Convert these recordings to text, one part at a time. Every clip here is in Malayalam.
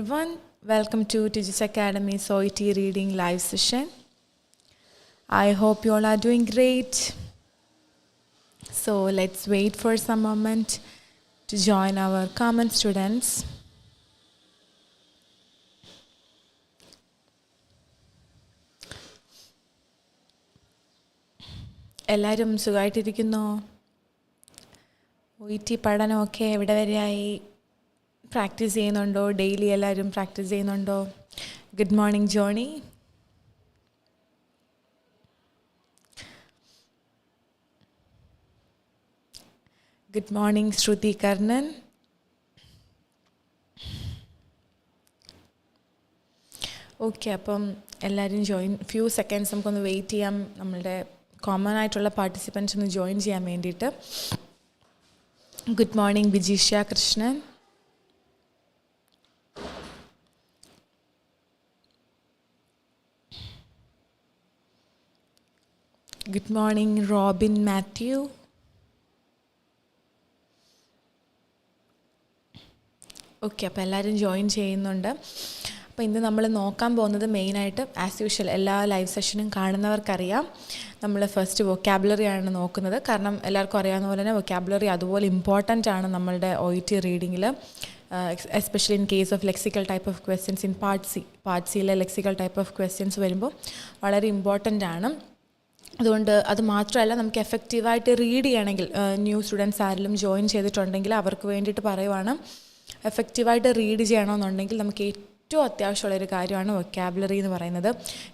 Everyone, welcome to Teachers Academy's OET Reading Live Session. I hope you all are doing great. So let's wait for some moment to join our common students. എല്ലാവരും സുഖമായിട്ടിരിക്കുന്നോ? OET പഠനമൊക്കെ എവിടെ വരെയായി? പ്രാക്ടീസ് ചെയ്യുന്നുണ്ടോ? ഡെയിലി എല്ലാവരും പ്രാക്ടീസ് ചെയ്യുന്നുണ്ടോ? Good morning Johnny. Good morning Shruti Karnan. Okay, അപ്പം എല്ലാവരും ഫ്യൂ സെക്കൻഡ്സ് നമുക്കൊന്ന് വെയിറ്റ് ചെയ്യാം, നമ്മളുടെ കോമൺ ആയിട്ടുള്ള പാർട്ടിസിപ്പൻസ് ഒന്ന് ജോയിൻ ചെയ്യാൻ വേണ്ടിയിട്ട്. Good morning Vijisha Krishnan. Good morning Robin Mathew. Okay, അപ്പോൾ എല്ലാവരും ജോയിൻ ചെയ്യുന്നുണ്ട്. അപ്പോൾ ഇന്ന് നമ്മൾ നോക്കാൻ പോകുന്നത് മെയിനായിട്ട് ആസ് യൂഷ്വൽ എല്ലാ ലൈവ് സെഷനും കാണുന്നവർക്കറിയാം, നമ്മൾ ഫസ്റ്റ് വൊക്കാബുലറി ആണ് നോക്കുന്നത്. കാരണം എല്ലാവർക്കും അറിയാവുന്ന പോലെ തന്നെ വൊക്കാബുലറി അതുപോലെ ഇമ്പോർട്ടൻ്റ് ആണ് നമ്മളുടെ OET റീഡിങ്ങിൽ, especially in case of lexical type of questions in part സിയിലെ ലെക്സിക്കൽ ടൈപ്പ് ഓഫ് ക്വസ്റ്റ്യൻസ് വരുമ്പോൾ വളരെ ഇമ്പോർട്ടൻ്റ് ആണ്. അതുകൊണ്ട് അത് മാത്രമല്ല, നമുക്ക് എഫക്റ്റീവായിട്ട് റീഡ് ചെയ്യണമെങ്കിൽ ന്യൂ സ്റ്റുഡൻസ് ആരെങ്കിലും ജോയിൻ ചെയ്തിട്ടുണ്ടെങ്കിൽ അവർക്ക് വേണ്ടിയിട്ട് പറയുവാണ്, എഫക്റ്റീവായിട്ട് റീഡ് ചെയ്യണമെന്നുണ്ടെങ്കിൽ നമുക്ക് ഏറ്റവും അത്യാവശ്യമുള്ളൊരു കാര്യമാണ് വൊക്കാബുലറി എന്ന് പറയുന്നത്.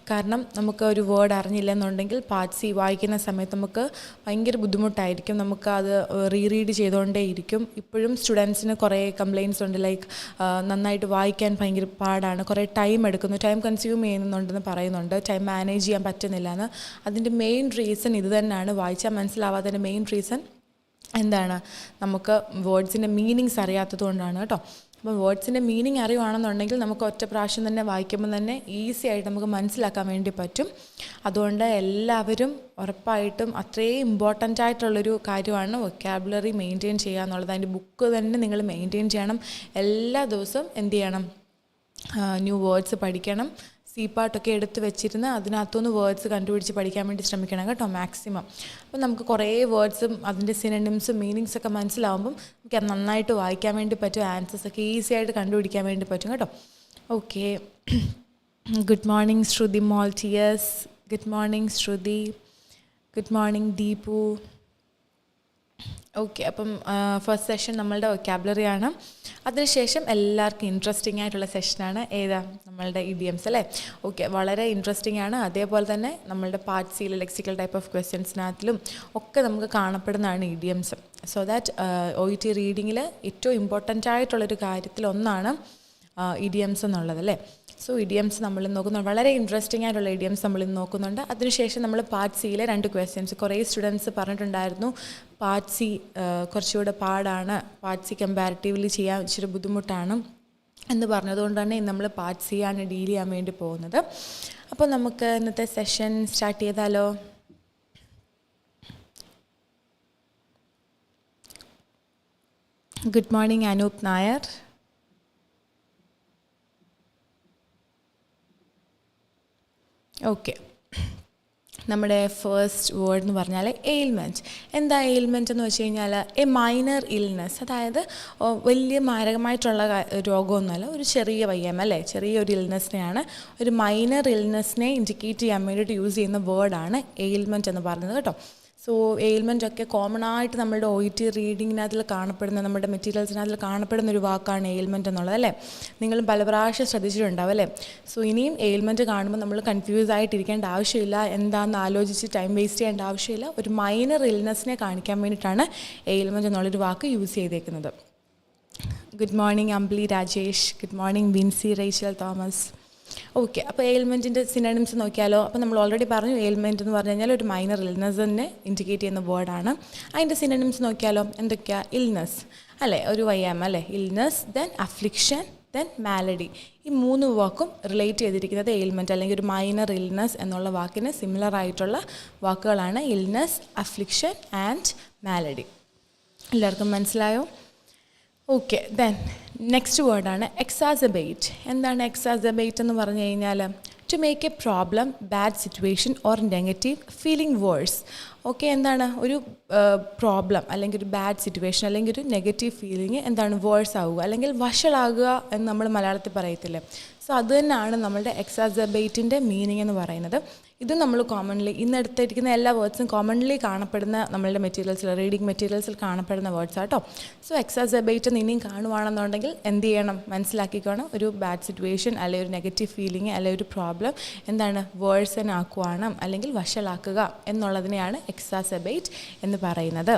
കാരണം നമുക്ക് ഒരു വേർഡ് അറിഞ്ഞില്ലെന്നുണ്ടെങ്കിൽ പാർട്ട് സി വായിക്കുന്ന സമയത്ത് നമുക്ക് ഭയങ്കര ബുദ്ധിമുട്ടായിരിക്കും, നമുക്ക് അത് റീഡ് ചെയ്തുകൊണ്ടേയിരിക്കും. ഇപ്പോഴും സ്റ്റുഡൻസിന് കുറേ കംപ്ലയിൻറ്റ്സ് ഉണ്ട്, ലൈക്ക് നന്നായിട്ട് വായിക്കാൻ ഭയങ്കര പാടാണ്, കുറേ ടൈം എടുക്കുന്നു, ടൈം കൺസ്യൂം ചെയ്യുന്നുണ്ടെന്ന് പറയുന്നുണ്ട്, ടൈം മാനേജ് ചെയ്യാൻ പറ്റുന്നില്ല എന്ന്. അതിൻ്റെ മെയിൻ റീസൺ ഇത് തന്നെയാണ്, വായിച്ചാൽ മനസ്സിലാവാത്തതിൻ്റെ മെയിൻ റീസൺ എന്താണ്? നമുക്ക് വേർഡ്സിൻ്റെ മീനിങ്സ് അറിയാത്തത് കൊണ്ടാണ് കേട്ടോ. അപ്പോൾ വേർഡ്സിൻ്റെ മീനിങ് അറിയുവാണെന്നുണ്ടെങ്കിൽ നമുക്ക് ഒറ്റ പ്രാവശ്യം തന്നെ വായിക്കുമ്പോൾ തന്നെ ഈസി ആയിട്ട് നമുക്ക് മനസ്സിലാക്കാൻ വേണ്ടി പറ്റും. അതുകൊണ്ട് എല്ലാവരും ഉറപ്പായിട്ടും അത്രയും ഇമ്പോർട്ടൻ്റ് ആയിട്ടുള്ളൊരു കാര്യമാണ് വൊക്കാബുലറി മെയിൻറ്റെയിൻ ചെയ്യുക എന്നുള്ളത്. അതിൻ്റെ ബുക്ക് തന്നെ നിങ്ങൾ മെയിൻറ്റെയിൻ ചെയ്യണം. എല്ലാ ദിവസവും എന്ത് ചെയ്യണം? ന്യൂ വേർഡ്സ് പഠിക്കണം. പാട്ടൊക്കെ എടുത്ത് വെച്ചിരുന്ന് അതിനകത്തുനിന്ന് വേർഡ്സ് കണ്ടുപിടിച്ച് പഠിക്കാൻ വേണ്ടി ശ്രമിക്കണം കേട്ടോ, മാക്സിമം. അപ്പോൾ നമുക്ക് കുറേ വേർഡ്സും അതിൻ്റെ സിനണിംസും മീനിങ്സൊക്കെ മനസ്സിലാവുമ്പം നമുക്ക് നന്നായിട്ട് വായിക്കാൻ വേണ്ടി പറ്റും, ആൻസേഴ്സൊക്കെ ഈസി ആയിട്ട് കണ്ടുപിടിക്കാൻ വേണ്ടി പറ്റും കേട്ടോ. ഓക്കെ, ഗുഡ് മോർണിംഗ് ശ്രുതി മോൾട്ടിയസ്. Good morning Shruti. Good morning Deepu. Okay, അപ്പം ഫസ്റ്റ് സെഷൻ നമ്മളുടെ വൊക്കാബുലറി ആണ്. അതിനുശേഷം എല്ലാവർക്കും ഇൻട്രസ്റ്റിംഗ് ആയിട്ടുള്ള സെഷനാണ് ഏതാ? നമ്മളുടെ ഇഡിയംസ് അല്ലേ. ഓക്കെ, വളരെ ഇൻട്രസ്റ്റിംഗ് ആണ്. അതേപോലെ തന്നെ നമ്മളുടെ പാർട്ട് സിയിലെ ലെക്സിക്കൽ ടൈപ്പ് ഓഫ് ക്വസ്റ്റ്യൻസിനകത്തിലും ഒക്കെ നമുക്ക് കാണപ്പെടുന്നതാണ് ഇഡിയംസ്. സോ ദാറ്റ് OET റീഡിങ്ങിൽ ഏറ്റവും ഇമ്പോർട്ടൻ്റ് ആയിട്ടുള്ളൊരു കാര്യത്തിലൊന്നാണ് ഇഡിയംസ് എന്നുള്ളത് അല്ലേ. സോ ഇഡിയംസ് നമ്മൾ നോക്കുന്നുണ്ട്, വളരെ ഇൻട്രസ്റ്റിംഗ് ആയിട്ടുള്ള ഇഡിയംസ് നമ്മൾ ഇന്ന് നോക്കുന്നുണ്ട്. അതിനുശേഷം നമ്മൾ പാർട്ട് സിയിലെ 2 ക്വസ്റ്റ്യൻസ്, കുറേ സ്റ്റുഡൻസ് പറഞ്ഞിട്ടുണ്ടായിരുന്നു പാർട്ട് സി കുറച്ചുകൂടെ പാടാണ്, പാർട്ട് സി കമ്പാരിറ്റീവ്ലി ചെയ്യാൻ ഇച്ചിരി ബുദ്ധിമുട്ടാണ് എന്ന് പറഞ്ഞതുകൊണ്ട് തന്നെ നമ്മൾ പാർട്ട് സി ആണ് ഡീൽ ചെയ്യാൻ വേണ്ടി പോകുന്നത്. അപ്പോൾ നമുക്ക് ഇന്നത്തെ സെഷൻ സ്റ്റാർട്ട് ചെയ്താലോ? Good morning Anoop Nair. Okay, നമ്മുടെ ഫസ്റ്റ് വേർഡ് എന്ന് പറഞ്ഞാൽ എയിൽമെൻറ്റ്. എന്താ എയിൽമെൻറ്റ് എന്ന് വെച്ച് കഴിഞ്ഞാൽ എ മൈനർ ഇൽനെസ്, അതായത് വലിയ മാരകമായിട്ടുള്ള രോഗമൊന്നുമല്ല, ഒരു ചെറിയ വയ്യായ്മ അല്ലേ, ചെറിയൊരു ഇൽനെസ്സിനെയാണ്, ഒരു മൈനർ ഇൽനെസ്സിനെ ഇൻഡിക്കേറ്റ് ചെയ്യാൻ വേണ്ടിയിട്ട് യൂസ് ചെയ്യുന്ന വേർഡാണ് എയിൽമെൻറ്റ് എന്ന് പറയുന്നത് കേട്ടോ. സോ എയിൽമെൻ്റ് ഒക്കെ കോമൺ ആയിട്ട് നമ്മളുടെ OET റീഡിങ്ങിനകത്തിൽ കാണപ്പെടുന്ന, നമ്മുടെ മെറ്റീരിയൽസിനകത്തിൽ കാണപ്പെടുന്ന ഒരു വാക്കാണ് എയിൽമെൻറ്റ് എന്നുള്ളത് അല്ലേ. നിങ്ങളും പല പ്രാവശ്യം ശ്രദ്ധിച്ചിട്ടുണ്ടാവും അല്ലേ. സോ ഇനിയും എയിൽമെൻറ്റ് കാണുമ്പോൾ നമ്മൾ കൺഫ്യൂസ് ആയിട്ടിരിക്കേണ്ട ആവശ്യമില്ല, എന്താണെന്ന് ആലോചിച്ച് ടൈം വേസ്റ്റ് ചെയ്യേണ്ട ആവശ്യമില്ല. ഒരു മൈനർ ഇൽനെസ്സിനെ കാണിക്കാൻ വേണ്ടിയിട്ടാണ് എയിൽമെൻറ്റ് എന്നുള്ളൊരു വാക്ക് യൂസ് ചെയ്തേക്കുന്നത്. Good morning Ambili Rajesh. Good morning Vincy Rachel Thomas. Okay, അപ്പോൾ എയിൽമെൻറ്റിൻ്റെ സിനണിംസ് നോക്കിയാലോ? അപ്പോൾ നമ്മൾ ഓൾറെഡി പറഞ്ഞു, എയിൽമെൻറ്റ് എന്ന് പറഞ്ഞു കഴിഞ്ഞാൽ ഒരു മൈനർ ഇൽനെസ്സിനെ ഇൻഡിക്കേറ്റ് ചെയ്യുന്ന വേർഡാണ്. അതിൻ്റെ സിനണിംസ് നോക്കിയാലോ? എന്തൊക്കെയാണ്? ഇൽനെസ് അല്ലേ, ഒരു വയ്യായ്മ അല്ലേ, illness, then affliction, then malady. ഈ 3 വാക്കും റിലേറ്റ് ചെയ്തിരിക്കുന്നത് എയിൽമെൻറ്റ് അല്ലെങ്കിൽ ഒരു മൈനർ ഇൽനെസ് എന്നുള്ള വാക്കിന് സിമിലർ ആയിട്ടുള്ള വാക്കുകളാണ് ഇൽനെസ്, അഫ്ലിക്ഷൻ ആൻഡ് മാലഡി. എല്ലാവർക്കും മനസ്സിലായോ? Okay, then നെക്സ്റ്റ് വേർഡാണ് എക്സാസബേറ്റ്. എന്താണ് എക്സാസബേറ്റ് എന്ന് പറഞ്ഞു കഴിഞ്ഞാൽ to make a problem, bad situation or negative feeling worse. Okay, എന്താണ് ഒരു പ്രോബ്ലം അല്ലെങ്കിൽ ഒരു ബാഡ് സിറ്റുവേഷൻ അല്ലെങ്കിൽ ഒരു നെഗറ്റീവ് ഫീലിംഗ് എന്താണ് വേഴ്സ് ആവുക അല്ലെങ്കിൽ വഷളാകുക എന്ന് നമ്മൾ മലയാളത്തിൽ പറയത്തില്ലേ. സോ അത് തന്നെയാണ് നമ്മളുടെ എക്സാസബേറ്റിൻ്റെ മീനിങ് എന്ന് പറയുന്നത്. ഇത് നമ്മൾ കോമൺലി ഇന്നെടുത്തിരിക്കുന്ന എല്ലാ വേർഡ്സും കോമൺലി കാണപ്പെടുന്ന നമ്മളുടെ മെറ്റീരിയൽസിൽ, റീഡിങ് മെറ്റീരിയൽസിൽ കാണപ്പെടുന്ന വേർഡ്സ് ആട്ടോ. സോ എക്സാസബേറ്റ് എന്ന് ഇനിയും കാണുവാണെന്നുണ്ടെങ്കിൽ എന്ത് ചെയ്യണം, മനസ്സിലാക്കിക്കണം. ഒരു ബാഡ് സിറ്റുവേഷൻ അല്ലെങ്കിൽ ഒരു നെഗറ്റീവ് ഫീലിംഗ് അല്ലെങ്കിൽ ഒരു പ്രോബ്ലം എന്താണ് വേഴ്സനാക്കുവാണ് അല്ലെങ്കിൽ വഷളാക്കുക എന്നുള്ളതിനെയാണ് എക്സാസബേറ്റ് എന്ന് പറയുന്നത്.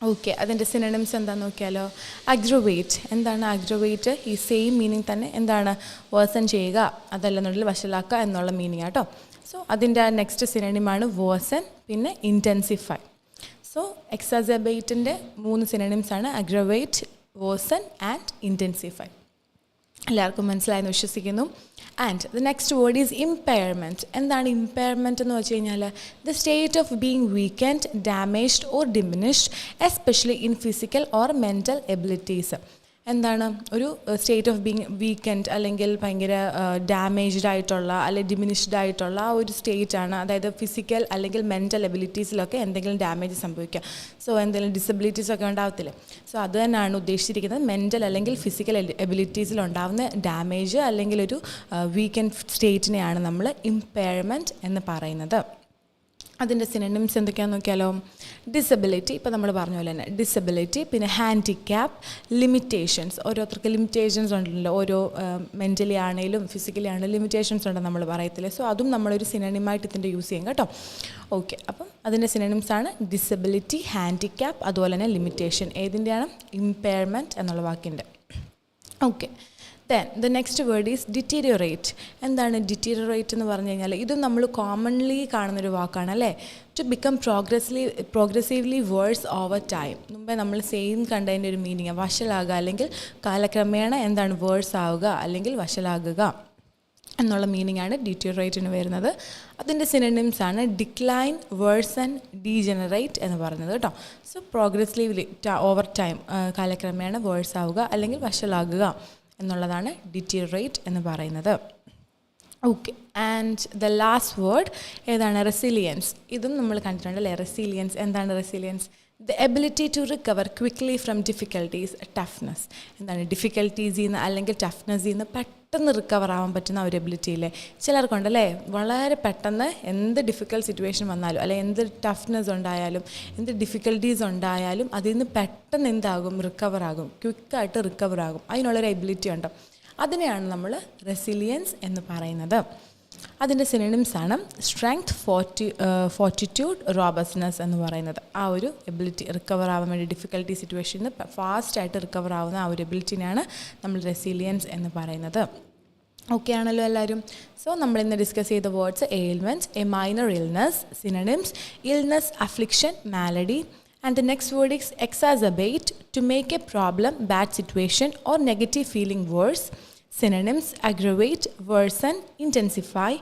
ഓക്കെ, അതിൻ്റെ സിനോണിംസ് എന്താണെന്ന് നോക്കിയാലോ. അഗ്രോവേറ്റ്. എന്താണ് അഗ്രോവേറ്റ്? ഈ സെയിം മീനിങ് തന്നെ എന്താണ് വേഴ്സൺ ചെയ്യുക, അതല്ലെന്നുണ്ടെങ്കിൽ വഷളാക്കുക എന്നുള്ള മീനിങ് ആട്ടോ. സോ അതിൻ്റെ നെക്സ്റ്റ് സിനോണിമാണ് വേഴ്സൺ, പിന്നെ ഇൻറ്റൻസിഫൈ. സോ എക്സാസബേറ്റിൻ്റെ 3 സിനോണിംസാണ് അഗ്രോവേറ്റ്, വേഴ്സൺ ആൻഡ് ഇൻറ്റൻസിഫൈ. എല്ലാവർക്കും മനസ്സിലായെന്ന് വിശ്വസിക്കുന്നു. And the next word is impairment. എന്താണ് ഇമ്പയർമെൻറ്റ് എന്ന് വെച്ച് കഴിഞ്ഞാൽ the state of being weakened, damaged or diminished especially in physical or mental abilities. എന്താണ് ഒരു സ്റ്റേറ്റ് ഓഫ് ബീങ് വീക്കെൻഡ് അല്ലെങ്കിൽ ഭയങ്കര ഡാമേജ്ഡ് ആയിട്ടുള്ള അല്ലെങ്കിൽ ഡിമിനിഷ്ഡ് ആയിട്ടുള്ള ആ ഒരു സ്റ്റേറ്റാണ്. അതായത് ഫിസിക്കൽ അല്ലെങ്കിൽ മെൻ്റൽ എബിലിറ്റീസിലൊക്കെ എന്തെങ്കിലും ഡാമേജ് സംഭവിക്കുക. സോ എന്തെങ്കിലും ഡിസബിലിറ്റീസൊക്കെ ഉണ്ടാവത്തില്ലേ. സോ അത് തന്നെയാണ് ഉദ്ദേശിച്ചിരിക്കുന്നത്. മെൻ്റൽ അല്ലെങ്കിൽ ഫിസിക്കൽ എബിലിറ്റീസിലുണ്ടാവുന്ന ഡാമേജ് അല്ലെങ്കിൽ ഒരു വീക്കെൻഡ് സ്റ്റേറ്റിനെയാണ് നമ്മൾ ഇമ്പയർമെൻറ്റ് എന്ന് പറയുന്നത്. അതിൻ്റെ സിനോണിംസ് എന്തൊക്കെയാണെന്ന് നോക്കിയാലോ. ഡിസബിലിറ്റി, ഇപ്പോൾ നമ്മൾ പറഞ്ഞ പോലെ തന്നെ ഡിസബിലിറ്റി, പിന്നെ ഹാൻഡിക്യാപ്പ്, ലിമിറ്റേഷൻസ്. ഓരോരുത്തർക്ക് ലിമിറ്റേഷൻസ് ഉണ്ടല്ലോ, ഓരോ മെൻ്റലി ആണെങ്കിലും ഫിസിക്കലി ആണെങ്കിലും ലിമിറ്റേഷൻസ് ഉണ്ടെന്ന് നമ്മൾ പറയത്തില്ലേ. സോ അതും നമ്മളൊരു സിനോണിമായിട്ട് ഇതിൻ്റെ യൂസ് ചെയ്യും കേട്ടോ. ഓക്കെ, അപ്പം അതിൻ്റെ സിനോണിംസാണ് ഡിസബിലിറ്റി, ഹാൻഡിക്യാപ്പ്, അതുപോലെ തന്നെ ലിമിറ്റേഷൻ. ഏതിൻ്റെയാണ്? ഇമ്പയർമെൻറ്റ് എന്നുള്ള വാക്കിൻ്റെ. Okay, then the next word is deteriorate. എന്താണ് ഡിറ്റീരിയറേറ്റ് എന്ന് പറഞ്ഞു കഴിഞ്ഞാൽ ഇതും നമ്മൾ കോമൺലി കാണുന്നൊരു വാക്കാണ് അല്ലേ. To become progressively worse over time. മുമ്പേ നമ്മൾ സെയിം കണ്ടതിൻ്റെ ഒരു മീനിങ് വഷളാകുക അല്ലെങ്കിൽ കാലക്രമേണ എന്താണ് വേഴ്സ് ആവുക അല്ലെങ്കിൽ വഷളാകുക എന്നുള്ള മീനിങ് ആണ് ഡിറ്റീരിയറേറ്റിന് വരുന്നത്. അതിൻ്റെ സിനോണിംസാണ് ഡിക്ലൈൻ, വേഴ്സൺ, ഡീജനറേറ്റ് എന്ന് പറയുന്നത് കേട്ടോ. സോ പ്രോഗ്രസീവ്ലി ഓവർ ടൈം, കാലക്രമേണ വേഴ്സ് ആവുക അല്ലെങ്കിൽ വഷളാകുക എന്നുള്ളതാണ് ഡിറ്റീരിയറേറ്റ് എന്ന് പറയുന്നത്. Okay, and the last word ഏതാണ്? റെസിലിയൻസ്. ഇതും നമ്മൾ കണ്ടിട്ടുണ്ടല്ലേ. റെസിലിയൻസ് എന്താണ്? Resilience the ability to recover quickly from difficulties, toughness. എന്താണ്? ഡിഫിക്കൽട്ടീസിൽ നിന്ന് അല്ലെങ്കിൽ ടഫ്നെസ്സിൽ നിന്ന് പെട്ടെന്ന് റിക്കവർ ആവാൻ പറ്റുന്ന ഒരു എബിലിറ്റിയില്ലേ ചിലർക്കുണ്ടല്ലേ. വളരെ പെട്ടെന്ന് എന്ത് ഡിഫിക്കൽട്ട് സിറ്റുവേഷൻ വന്നാലും അല്ലെങ്കിൽ എന്ത് ടഫ്നെസ് ഉണ്ടായാലും എന്ത് ഡിഫിക്കൽട്ടീസ് ഉണ്ടായാലും അതിൽ നിന്ന് പെട്ടെന്ന് എന്താകും? റിക്കവർ ആകും, ക്വിക്കായിട്ട് റിക്കവർ ആകും. അതിനുള്ളൊരു എബിലിറ്റി ഉണ്ട്. അതിനെയാണ് നമ്മൾ റെസിലിയൻസ് എന്ന് പറയുന്നത്. അതിൻ്റെ സിനോണിംസാണ് സ്ട്രെങ്ത്, ഫോർട്ടിറ്റ്യൂഡ്, റോബസ്റ്റ്നെസ് എന്ന് പറയുന്നത്. ആ ഒരു എബിലിറ്റി റിക്കവർ ആവാൻ വേണ്ടി ഡിഫിക്കൽട്ടി സിറ്റുവേഷനിൽ നിന്ന് ഫാസ്റ്റായിട്ട് റിക്കവർ ആവുന്ന ആ ഒരു എബിലിറ്റിനാണ് നമ്മൾ റെസിലിയൻസ് എന്ന് പറയുന്നത്. ഓക്കെ ആണല്ലോ എല്ലാവരും. സോ നമ്മളിന്ന് ഡിസ്കസ് ചെയ്ത words ailment, A minor illness, synonyms illness, affliction, malady. And the next word is exacerbate, to make a problem, bad situation or negative feeling worse. Synonyms aggravate, worsen, intensify.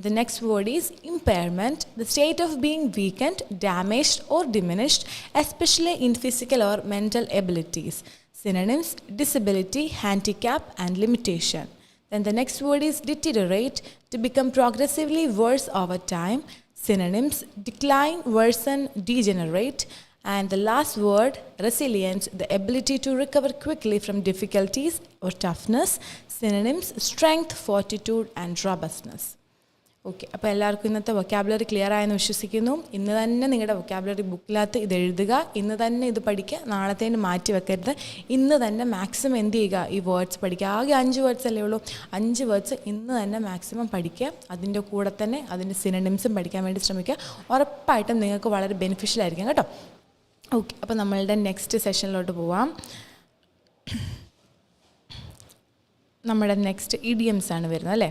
The next word is impairment, the state of being weakened, damaged or diminished, especially in physical or mental abilities. Synonyms disability, handicap and limitation. Then the next word is deteriorate, to become progressively worse over time. Synonyms decline, worsen, degenerate. And the last word, resilience, the ability to recover quickly from difficulties or toughness. Synonyms strength, fortitude and robustness. Okay, അപ്പോൾ എല്ലാവർക്കും ഇന്നത്തെ വൊക്കാബുലറി ക്ലിയർ ആയെന്ന് വിശ്വസിക്കുന്നു. ഇന്ന് തന്നെ നിങ്ങളുടെ വൊക്കാബുലറി ബുക്കിനകത്ത് ഇത് എഴുതുക, ഇന്ന് തന്നെ ഇത് പഠിക്കുക, നാളത്തേന് മാറ്റി വെക്കരുത്. ഇന്ന് തന്നെ മാക്സിമം എന്ത് ചെയ്യുക? ഈ വേർഡ്സ് പഠിക്കുക. ആകെ 5 വേർഡ്സ് അല്ലേ ഉള്ളൂ. 5 വേർഡ്സ് ഇന്ന് തന്നെ മാക്സിമം പഠിക്കുക. അതിൻ്റെ കൂടെ തന്നെ അതിൻ്റെ സിനോണിംസും പഠിക്കാൻ വേണ്ടി ശ്രമിക്കുക. ഉറപ്പായിട്ടും നിങ്ങൾക്ക് വളരെ ബെനിഫിഷ്യൽ ആയിരിക്കും കേട്ടോ. ഓക്കെ, അപ്പോൾ നമ്മളുടെ നെക്സ്റ്റ് സെഷനിലോട്ട് പോവാം. നമ്മുടെ നെക്സ്റ്റ് ഇഡിയംസ് ആണ് വരുന്നത് അല്ലേ.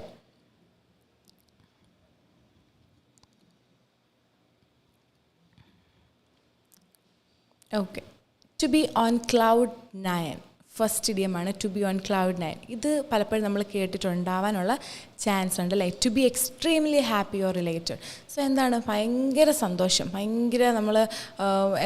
Okay, to be on cloud 9, first ഇഡിയമാണ് ടു ബി ഓൺ ക്ലൗഡ് 9. ഇത് പലപ്പോഴും നമ്മൾ കേട്ടിട്ടുണ്ടാവാനുള്ള ചാൻസ് ഉണ്ട് അല്ലേ. To be extremely happy or related. So എന്താണ് ഭയങ്കര സന്തോഷം, ഭയങ്കര നമ്മൾ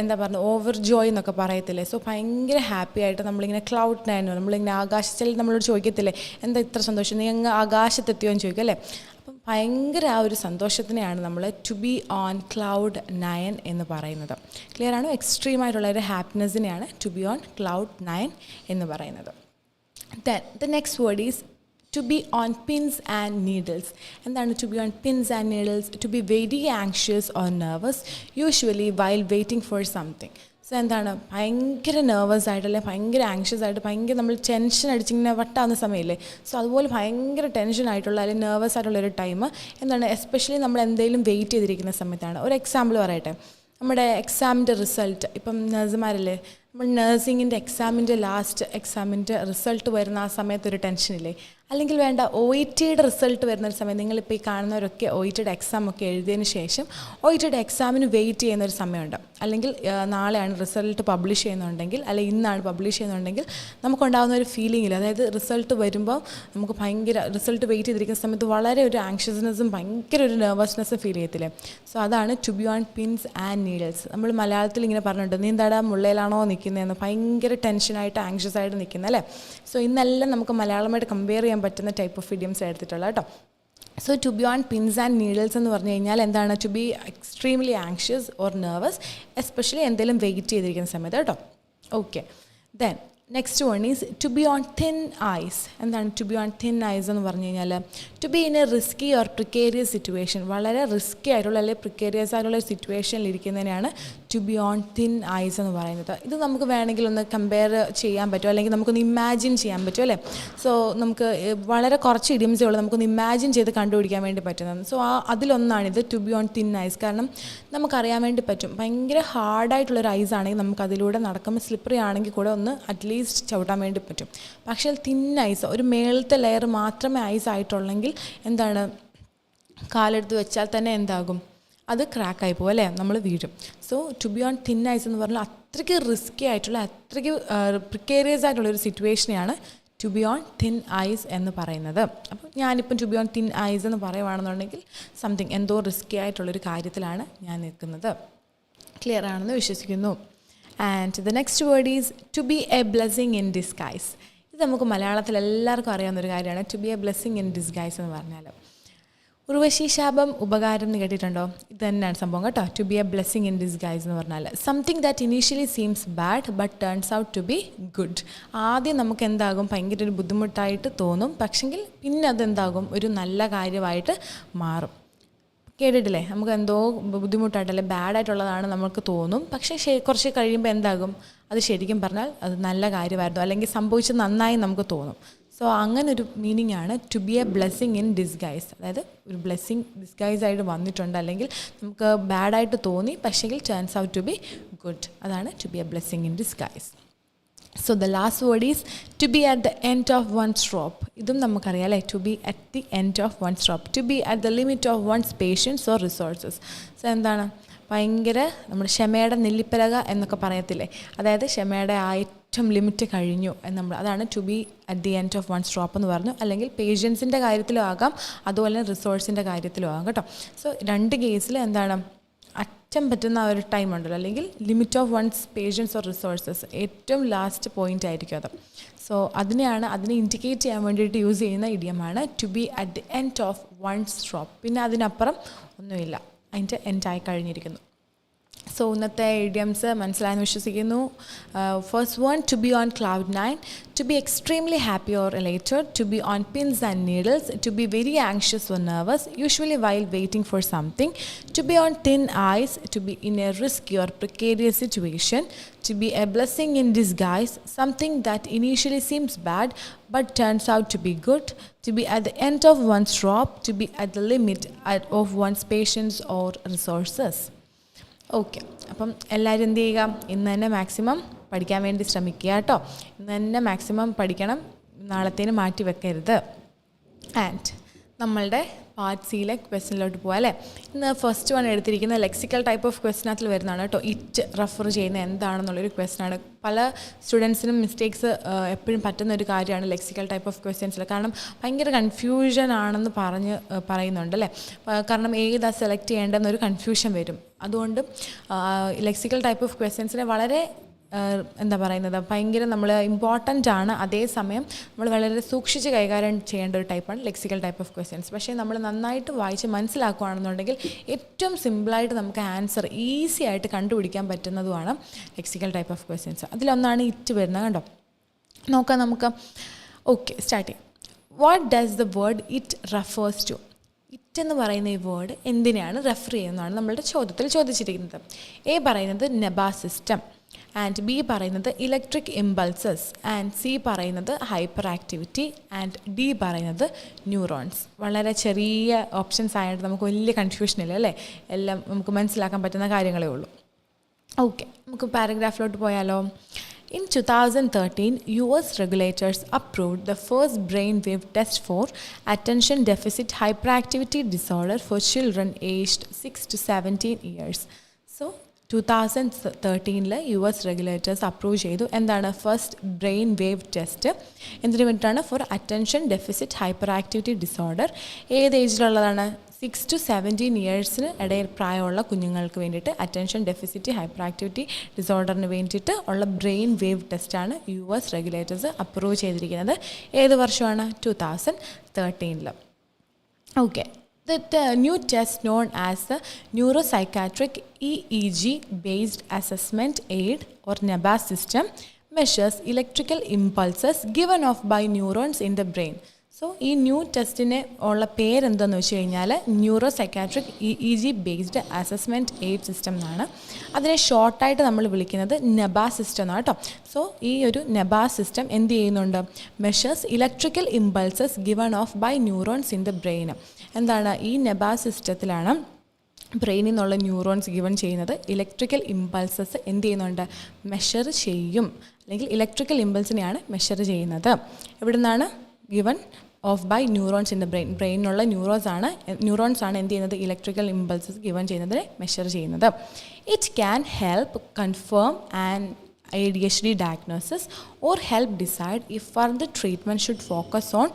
എന്താ പറയുക ഓവർ ജോയ് എന്നൊക്കെ പറയത്തില്ലേ. സോ ഭയങ്കര ഹാപ്പി ആയിട്ട് നമ്മളിങ്ങനെ ക്ലൗഡ് 9 നമ്മളിങ്ങനെ ആകാശത്തിൽ നമ്മളോട് ചോദിക്കത്തില്ലേ എന്താ ഇത്ര സന്തോഷം, നീ അങ്ങ് ആകാശത്തെത്തിയോ എന്ന് ചോദിക്കും അല്ലേ. അപ്പം ഭയങ്കര ആ ഒരു സന്തോഷത്തിനെയാണ് നമ്മൾ ടു ബി ഓൺ ക്ലൗഡ് 9 എന്ന് പറയുന്നത്. ക്ലിയർ ആണോ? എക്സ്ട്രീമായിട്ടുള്ള ഒരു ഹാപ്പിനെസ്സിനെയാണ് ടു ബി ഓൺ ക്ലൗഡ് 9 എന്ന് പറയുന്നത്. Then the next word is to be on pins and needles. എന്താണ് to be on pins and needles? To be very anxious or nervous usually while waiting for something. So എന്താണ് ഭയങ്കര നെർവസ് ആയിട്ട് അല്ലെങ്കിൽ ഭയങ്കര ആങ്ഷ്യസ് ആയിട്ട് ഭയങ്കര നമ്മൾ ടെൻഷൻ അടിച്ചിങ്ങനെ വട്ടാവുന്ന സമയമില്ലേ. സോ അതുപോലെ ഭയങ്കര ടെൻഷനായിട്ടുള്ള അല്ലെങ്കിൽ നെർവസ് ആയിട്ടുള്ളൊരു ടൈം എന്താണ് എസ്പെഷ്യലി നമ്മൾ എന്തെങ്കിലും വെയിറ്റ് ചെയ്തിരിക്കുന്ന സമയത്താണ്. ഒരു എക്സാമ്പിൾ പറയട്ടെ, നമ്മുടെ എക്സാമിൻ്റെ റിസൾട്ട്, ഇപ്പം നഴ്സുമാരല്ലേ, നമ്മൾ നഴ്സിങ്ങിൻ്റെ ലാസ്റ്റ് എക്സാമിൻ്റെ റിസൾട്ട് വരുന്ന ആ സമയത്തൊരു ടെൻഷനില്ലേ. അല്ലെങ്കിൽ വേണ്ട OETയുടെ റിസൾട്ട് വരുന്നൊരു സമയം, നിങ്ങളിപ്പോൾ ഈ കാണുന്നവരൊക്കെ OETയുടെ എക്സാമൊക്കെ എഴുതിയതിന് ശേഷം OETയുടെ എക്സാമിന് വെയിറ്റ് ചെയ്യുന്നൊരു സമയമുണ്ട്. അല്ലെങ്കിൽ നാളെയാണ് റിസൾട്ട് പബ്ലിഷ് ചെയ്യുന്നുണ്ടെങ്കിൽ അല്ലെങ്കിൽ ഇന്നാണ് പബ്ലിഷ് ചെയ്യുന്നുണ്ടെങ്കിൽ നമുക്കുണ്ടാകുന്ന ഒരു ഫീലിങ്ങില്ല. അതായത് റിസൾട്ട് വരുമ്പോൾ നമുക്ക് ഭയങ്കര റിസൾട്ട് വെയിറ്റ് ചെയ്തിരിക്കുന്ന സമയത്ത് വളരെ ഒരു ആങ്ഷ്യസ്നെസ്സും ഭയങ്കര ഒരു നെർവസ്നെസ്സും ഫീൽ ചെയ്യത്തില്ലേ. സോ അതാണ് to be on pins and needles. നമ്മൾ മലയാളത്തിൽ ഇങ്ങനെ പറഞ്ഞിട്ടുണ്ട്, നീ എന്താടാ മുള്ളയിലാണോ നിൽക്കുന്നതെന്ന്, ഭയങ്കര ടെൻഷനായിട്ട് ആങ്ഷ്യസ് ആയിട്ട് നിൽക്കുന്നത് അല്ലേ. സോ ഇന്നെല്ലാം നമുക്ക് മലയാളമായിട്ട് കമ്പയർ ചെയ്യാൻ പറ്റുന്ന ടൈപ്പ് ഓഫ് ഇഡിയംസ് എടുത്തിട്ടുള്ള കേട്ടോ. So to be on pins and needles എന്ന് പറഞ്ഞു കഴിഞ്ഞാൽ എന്താണ് to be extremely anxious or nervous especially എന്തെങ്കിലും വെയിറ്റ് ചെയ്തിരിക്കുന്ന സമയത്ത് കേട്ടോ. Okay, then next one is to be on thin ice. എന്താണ് to be on thin ice എന്ന് പറഞ്ഞു കഴിഞ്ഞാൽ to be in a risky or precarious situation. വളരെ റിസ്കി ആയിട്ടുള്ള അല്ലെങ്കിൽ പ്രിക്കേരിയസ് ആയിട്ടുള്ള സിറ്റുവേഷനിൽ ഇരിക്കുന്നതിനാണ് to be on thin ice എന്ന് പറയുന്നത്. ഇത് നമുക്ക് വേണമെങ്കിൽ ഒന്ന് കമ്പയർ ചെയ്യാൻ പറ്റും, അല്ലെങ്കിൽ നമുക്കൊന്ന് ഇമാജിൻ ചെയ്യാൻ പറ്റും അല്ലേ. സോ നമുക്ക് വളരെ കുറച്ച് ഇഡിയംസേ ഉള്ളൂ നമുക്കൊന്ന് ഇമാജിൻ ചെയ്ത് കണ്ടുപിടിക്കാൻ വേണ്ടി പറ്റുന്നത്. സോ അതിലൊന്നാണിത് to be on thin ice. കാരണം നമുക്കറിയാൻ വേണ്ടി പറ്റും ഭയങ്കര ഹാർഡായിട്ടുള്ളൊരു ഐസ് ആണെങ്കിൽ നമുക്ക് അതിലൂടെ നടക്കുമ്പോൾ സ്ലിപ്പറി ആണെങ്കിൽ കൂടെ ഒന്ന് അറ്റ്ലീസ്റ്റ് ചവിട്ടാൻ വേണ്ടി പറ്റും. പക്ഷേ തിൻ ഐസ്, ഒരു മേളത്തെ ലെയർ മാത്രമേ ഐസ് ആയിട്ടുള്ളെങ്കിൽ എന്താണ് കാലെടുത്ത് വെച്ചാൽ തന്നെ എന്താകും, അത് ക്രാക്കായി പോകും അല്ലേ, നമ്മൾ വീഴും. So to be on thin ice എന്ന് പറഞ്ഞാൽ അത്രയ്ക്ക് റിസ്ക്കി ആയിട്ടുള്ള അത്രയ്ക്ക് പ്രിക്കേരിയസ് ആയിട്ടുള്ളൊരു സിറ്റുവേഷനെയാണ് to be on thin ice എന്ന് പറയുന്നത്. അപ്പം ഞാനിപ്പം to be on thin ice എന്ന് പറയുവാണെന്നുണ്ടെങ്കിൽ സംതിങ് എന്തോ റിസ്ക്കി ആയിട്ടുള്ളൊരു കാര്യത്തിലാണ് ഞാൻ നിൽക്കുന്നത്. ക്ലിയർ ആണെന്ന് വിശ്വസിക്കുന്നു. And the next word is to be a blessing in disguise. ഇത് നമുക്ക് മലയാളത്തിൽ എല്ലാവർക്കും അറിയാവുന്നൊരു കാര്യമാണ് to be a blessing in disguise എന്ന് പറഞ്ഞാൽ. ഉർവശി ശാപം ഉപകാരം എന്ന് കേട്ടിട്ടുണ്ടോ? ഇത് തന്നെയാണ് സംഭവം കേട്ടോ. To be a blessing in disguise എന്ന് പറഞ്ഞാൽ something that initially seems bad but turns out to be good. ആദ്യം നമുക്ക് എന്താകും ഭയങ്കര ഒരു ബുദ്ധിമുട്ടായിട്ട് തോന്നും, പക്ഷെങ്കിൽ പിന്നെ അതെന്താകും ഒരു നല്ല കാര്യമായിട്ട് മാറും. കേട്ടിട്ടില്ലേ, നമുക്ക് എന്തോ ബുദ്ധിമുട്ടായിട്ടല്ലേ ബാഡായിട്ടുള്ളതാണ് നമുക്ക് തോന്നും, പക്ഷേ കുറച്ച് കഴിയുമ്പോൾ എന്താകും അത് ശരിക്കും പറഞ്ഞാൽ അത് നല്ല കാര്യമായിരുന്നു അല്ലെങ്കിൽ സംഭവിച്ചത് നന്നായി നമുക്ക് തോന്നും. സോ അങ്ങനൊരു മീനിങ് ആണ് to be a blessing in disguise. അതായത് ഒരു ബ്ലെസ്സിങ് ഡിസ്ഗൈസ് ആയിട്ട് വന്നിട്ടുണ്ട്, അല്ലെങ്കിൽ നമുക്ക് ബാഡായിട്ട് തോന്നി പക്ഷേങ്കിൽ turns out to be good. അതാണ് to be a blessing in disguise. So the last word is to be at the end of one's rope. ഇതും നമുക്കറിയാം അല്ലേ, to be at the end of one's rope, to be at the limit of one's patience or resources. So എന്താണ് ഭയങ്കര നമ്മുടെ ക്ഷമയുടെ നെല്ലിപ്പലക എന്നൊക്കെ പറയത്തില്ലേ, അതായത് ക്ഷമയുടെ ഏറ്റവും ലിമിറ്റ് കഴിഞ്ഞു എന്ന് നമ്മൾ, അതാണ് to be at the end of one's rope എന്ന് പറഞ്ഞു. അല്ലെങ്കിൽ പേഷ്യൻസിൻ്റെ കാര്യത്തിലും ആകാം, അതുപോലെ തന്നെ റിസോഴ്സിൻ്റെ കാര്യത്തിലും ആകാം കേട്ടോ. സോ രണ്ട് കേസിൽ എന്താണ് അറ്റം പറ്റുന്ന ഒരു ടൈം ഉണ്ടല്ലോ, അല്ലെങ്കിൽ limit of one's patience or resources ഏറ്റവും ലാസ്റ്റ് പോയിൻ്റ് ആയിരിക്കും അത്. സോ അതിനെ ഇൻഡിക്കേറ്റ് ചെയ്യാൻ വേണ്ടിയിട്ട് യൂസ് ചെയ്യുന്ന ഇഡിയമാണ് to be at the end of one's rope. പിന്നെ അതിനപ്പുറം ഒന്നുമില്ല, അതിൻ്റെ എൻഡായി കഴിഞ്ഞിരിക്കുന്നു. സോ ഇന്നത്തെ ഇഡിയംസ് മനസ്സിലായെന്ന് വിശ്വസിക്കുന്നു. First one to be on cloud 9, to be extremely happy or elated, to be on pins and needles, to be very anxious or nervous usually while waiting for something, to be on thin ice, to be in a risky or precarious situation, to be a blessing in disguise, something that initially seems bad but turns out to be good, to be at the end of one's rope, to be at the limit of one's patience or resources. Okay, അപ്പം എല്ലാവരും എന്ത് ചെയ്യുക, ഇന്ന് തന്നെ മാക്സിമം പഠിക്കാൻ വേണ്ടി ശ്രമിക്കുക കേട്ടോ. ഇന്ന് തന്നെ മാക്സിമം പഠിക്കണം, നാളത്തേന് മാറ്റി വെക്കരുത്. ആൻഡ് നമ്മളുടെ പാർട്ട് സിയിലെ ക്വസ്റ്റ്യനിലോട്ട് പോകാം അല്ലേ. ഇന്ന് ഫസ്റ്റ് വൺ എടുത്തിരിക്കുന്ന ലെക്സിക്കൽ ടൈപ്പ് ഓഫ് ക്വസ്റ്റിനകത്തിൽ വരുന്നതാണ് കേട്ടോ. ഇറ്റ് റെഫർ ചെയ്യുന്ന എന്താണെന്നുള്ളൊരു ക്വസ്റ്റനാണ്. പല സ്റ്റുഡൻസിനും മിസ്റ്റേക്സ് എപ്പോഴും പറ്റുന്ന ഒരു കാര്യമാണ് ലെക്സിക്കൽ ടൈപ്പ് ഓഫ് ക്വസ്റ്റ്യൻസിൽ. കാരണം ഭയങ്കര കൺഫ്യൂഷൻ ആണെന്ന് പറയുന്നുണ്ട് അല്ലേ. കാരണം ഏതാ സെലക്ട് ചെയ്യേണ്ടതെന്നൊരു കൺഫ്യൂഷൻ വരും. അതുകൊണ്ട് ലെക്സിക്കൽ ടൈപ്പ് ഓഫ് ക്വസ്റ്റ്യൻസിനെ വളരെ എന്താ പറയുന്നത് ഭയങ്കര നമ്മൾ ഇമ്പോർട്ടൻ്റ് ആണ്. അതേസമയം നമ്മൾ വളരെ സൂക്ഷിച്ച് കൈകാര്യം ചെയ്യേണ്ട ഒരു ടൈപ്പാണ് ലെക്സിക്കൽ ടൈപ്പ് ഓഫ് ക്വസ്റ്റ്യൻസ്. പക്ഷേ നമ്മൾ നന്നായിട്ട് വായിച്ച് മനസ്സിലാക്കുകയാണെന്നുണ്ടെങ്കിൽ ഏറ്റവും സിമ്പിളായിട്ട് നമുക്ക് ആൻസർ ഈസി ആയിട്ട് കണ്ടുപിടിക്കാൻ പറ്റുന്നതുമാണ് ലെക്സിക്കൽ ടൈപ്പ് ഓഫ് ക്വസ്റ്റ്യൻസ്. അതിലൊന്നാണ് ഇറ്റ് വരുന്നത് കണ്ടോ. നോക്കാം നമുക്ക്. ഓക്കെ, സ്റ്റാർട്ട് ചെയ്യാം. What does the word it refers to? It എന്ന് പറയുന്ന ഈ വേർഡ് എന്തിനെയാണ് റെഫർ ചെയ്യുന്നതാണ് നമ്മളുടെ ചോദ്യത്തിൽ ചോദിച്ചിരിക്കുന്നത്. എ പറയുന്നത് നെബാ സിസ്റ്റം, ആൻഡ് ബി പറയുന്നത് ഇലക്ട്രിക് ഇമ്പൾസസ്, ആൻഡ് സി പറയുന്നത് ഹൈപ്പർ ആക്ടിവിറ്റി, ആൻഡ് ഡി പറയുന്നത് ന്യൂറോൺസ്. വളരെ ചെറിയ ഓപ്ഷൻസ് ആയിട്ട് നമുക്ക് വലിയ കൺഫ്യൂഷൻ ഇല്ല അല്ലേ. എല്ലാം നമുക്ക് മനസ്സിലാക്കാൻ പറ്റുന്ന കാര്യങ്ങളേ ഉള്ളൂ. ഓക്കെ, നമുക്ക് പാരഗ്രാഫിലോട്ട് പോയാലോ. In 2013, US regulators approved the first brainwave test for attention deficit hyperactivity disorder for children aged 6 to 17 years. So, 2013 US regulators approve ചെയ്തു എന്താണ് ഫസ്റ്റ് ബ്രെയിൻ വേവ് ടെസ്റ്റ്. എന്തിനു വേണ്ടിയിട്ടാണ്? Four attention deficit hyperactivity disorder. ഏത് ഏജിലുള്ളതാണ്? 6 to 17 ഇയേഴ്സിന് ഇടയിൽ പ്രായമുള്ള കുഞ്ഞുങ്ങൾക്ക് വേണ്ടിയിട്ട് അറ്റൻഷൻ ഡെഫിസിറ്റ് ഹൈപ്പർ ആക്ടിവിറ്റി ഡിസോർഡറിന് വേണ്ടിയിട്ട് ഉള്ള ബ്രെയിൻ വേവ് ടെസ്റ്റാണ് US റെഗുലേറ്റേഴ്സ് അപ്രൂവ് ചെയ്തിരിക്കുന്നത്. ഏത് വർഷമാണ്? 2013. Okay, that new test known as the neuropsychiatric EEG based assessment aid or NEBA system measures electrical impulses given off by neurons in the brain. So ഈ ന്യൂ ടെസ്റ്റിന് ഉള്ള പേരെന്താണെന്ന് വെച്ച് കഴിഞ്ഞാൽ neuro psychiatric EEG based assessment aid system എന്നാണ്. അതിനെ ഷോർട്ടായിട്ട് നമ്മൾ വിളിക്കുന്നത് നെബാ സിസ്റ്റം എന്നാണ് കേട്ടോ. സോ ഈ ഒരു നെബാ സിസ്റ്റം എന്ത് ചെയ്യുന്നുണ്ട്? Measures electrical impulses given off by neurons in the brain. എന്താണ് ഈ നെബാ സിസ്റ്റത്തിലാണ് ബ്രെയിനിൽ നിന്നുള്ള ന്യൂറോൺസ് ഗിവൺ ചെയ്യുന്നത്. ഇലക്ട്രിക്കൽ ഇമ്പൾസസ് എന്ത് ചെയ്യുന്നുണ്ട്? മെഷർ ചെയ്യും, അല്ലെങ്കിൽ ഇലക്ട്രിക്കൽ ഇമ്പൾസിനെയാണ് മെഷർ ചെയ്യുന്നത്. എവിടെ നിന്നാണ്? Given off by neurons in the brain. ബ്രെയിനിലുള്ള ന്യൂറോൺസ് ആണ് എന്ത് ചെയ്യുന്നത്? ഇലക്ട്രിക്കൽ ഇമ്പൾസസ് ഗിവൺ ചെയ്യുന്നതിനെ മെഷർ ചെയ്യുന്നത്. It can help confirm and ADHD diagnosis or help decide if further treatment should focus on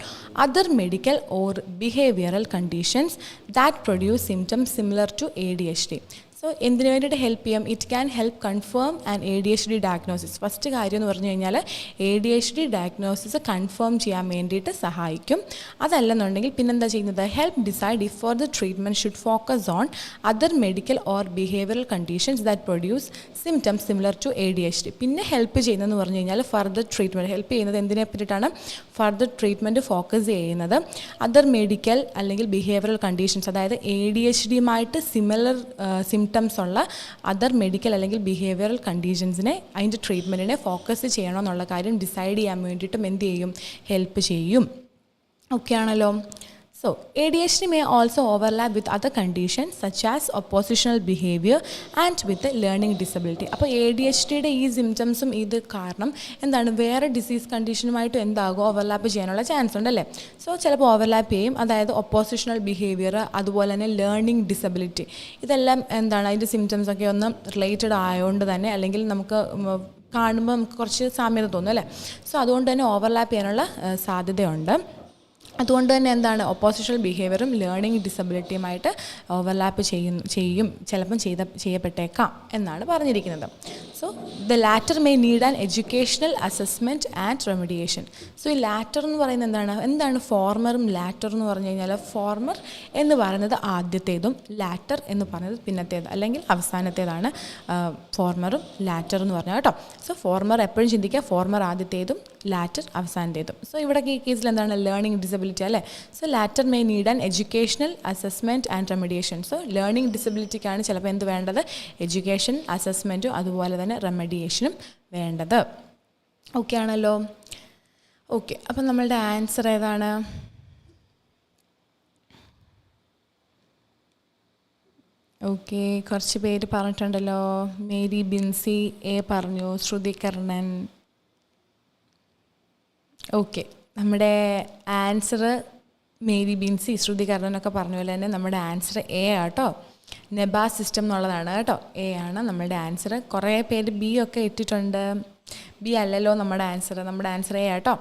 other medical or behavioral conditions that produce symptoms similar to ADHD. So എന്തിനു വേണ്ടിയിട്ട് ഹെൽപ്പ് ചെയ്യാം? It can help confirm and ADHD diagnosis. First കാര്യം എന്ന് പറഞ്ഞു കഴിഞ്ഞാൽ ADHD ഡയഗ്നോസിസ് കൺഫേം ചെയ്യാൻ വേണ്ടിയിട്ട് സഹായിക്കും. അതല്ലെന്നുണ്ടെങ്കിൽ പിന്നെന്താ ചെയ്യുന്നത്? Help decide if for the treatment should focus on other medical or behavioural conditions that produce symptoms similar to ADHD. പിന്നെ ഹെൽപ്പ് ചെയ്യുന്നതെന്ന് പറഞ്ഞു കഴിഞ്ഞാൽ ഫർദർ ട്രീറ്റ്മെൻറ്റ് ഹെൽപ്പ് ചെയ്യുന്നത് എന്തിനെ പറ്റിയിട്ടാണ്? ഫർദർ ട്രീറ്റ്മെൻറ്റ് ഫോക്കസ് ചെയ്യുന്നത് അതർ മെഡിക്കൽ അല്ലെങ്കിൽ ബിഹേവിയറൽ കണ്ടീഷൻസ്, അതായത് ADHDയുമായിട്ട് സിമിലർ സിംറ്റംസ് ഉള്ള അതർ മെഡിക്കൽ അല്ലെങ്കിൽ ബിഹേവിയറൽ കണ്ടീഷൻസിനെ അതിൻ്റെ ട്രീറ്റ്മെൻറ്റിനെ ഫോക്കസ് ചെയ്യണമെന്നുള്ള കാര്യം ഡിസൈഡ് ചെയ്യാൻ വേണ്ടിയിട്ടും എന്ത് ചെയ്യും? ഹെൽപ്പ് ചെയ്യും. ഓക്കെ ആണല്ലോ. So, ADHD may also overlap with other conditions such as oppositional behavior and with the learning disability. അപ്പോൾ ADHDയുടെ ഈ സിംറ്റംസും ഇത് കാരണം എന്താണ് വേറെ ഡിസീസ് കണ്ടീഷനുമായിട്ടും എന്താകും? ഓവർലാപ്പ് ചെയ്യാനുള്ള ചാൻസ് ഉണ്ടല്ലേ. സോ ചിലപ്പോൾ ഓവർലാപ്പ് ചെയ്യും. അതായത് ഒപ്പോസിഷണൽ ബിഹേവിയർ, അതുപോലെ തന്നെ ലേണിംഗ് ഡിസബിലിറ്റി, ഇതെല്ലാം എന്താണ് അതിൻ്റെ സിംറ്റംസ് ഒക്കെ ഒന്ന് റിലേറ്റഡ് ആയതുകൊണ്ട് തന്നെ, അല്ലെങ്കിൽ നമുക്ക് കാണുമ്പോൾ നമുക്ക് കുറച്ച് സാമ്യത തോന്നും അല്ലേ. സോ അതുകൊണ്ട് തന്നെ ഓവർലാപ്പ് ചെയ്യാനുള്ള സാധ്യതയുണ്ട്. അതുകൊണ്ട് തന്നെ എന്താണ് ഒപ്പോസിഷണൽ ബിഹേവിയറും ലേണിംഗ് ഡിസബിലിറ്റിയുമായിട്ട് ഓവർലാപ്പ് ചെയ്യും ചിലപ്പം ചെയ്യപ്പെട്ടേക്കാം എന്നാണ് പറഞ്ഞിരിക്കുന്നത്. So the latter may need an educational assessment and remediation. So ഈ ലാറ്റർ എന്ന് പറയുന്നത് എന്താണ് ഫോർമറും ലാറ്റർ എന്ന് പറഞ്ഞു കഴിഞ്ഞാൽ ഫോർമർ എന്ന് പറയുന്നത് ആദ്യത്തേതും ലാറ്റർ എന്ന് പറയുന്നത് പിന്നത്തേത് അല്ലെങ്കിൽ അവസാനത്തേതാണ് ഫോർമറും ലാറ്റർ എന്ന് പറഞ്ഞാൽ കേട്ടോ. സോ ഫോർമർ എപ്പോഴും ചിന്തിക്കുക, ഫോർമർ ആദ്യത്തേതും ലാറ്റർ അവസാനത്തേതും. സോ ഇവിടെ ഈ കേസിൽ എന്താണ് ലേണിംഗ് ഡിസബിലിറ്റി അല്ലേ. So later may need an educational assessment and remediation. So learning ഡിസബിലിറ്റിക്കാണ് ചിലപ്പോൾ എന്ത് വേണ്ടത്? എഡ്യൂക്കേഷൻ അസസ്മെൻറ്റും അതുപോലെ തന്നെ റെമഡിയേഷനും വേണ്ടത്. ഓക്കെ ആണല്ലോ. ഓക്കെ, അപ്പം നമ്മളുടെ ആൻസർ ഏതാണ്? ഓക്കെ, കുറച്ച് പേര് പറഞ്ഞിട്ടുണ്ടല്ലോ. മേരി ബിൻസി എ പറഞ്ഞു, ശ്രുതി കർണൻ. ഓക്കെ, നമ്മുടെ ആൻസർ മേരി ബിൻസി, ശ്രുതി കർണനൊക്കെ പറഞ്ഞ പോലെ തന്നെ നമ്മുടെ ആൻസർ എ ആട്ടോ. നെബാ സിസ്റ്റം എന്നുള്ളതാണ് കേട്ടോ. എ ആണ് നമ്മുടെ ആൻസർ. കുറേ പേര് ബി ഒക്കെ ഇട്ടിട്ടുണ്ട്. ബി അല്ലല്ലോ നമ്മുടെ ആൻസർ എ ആട്ടോ.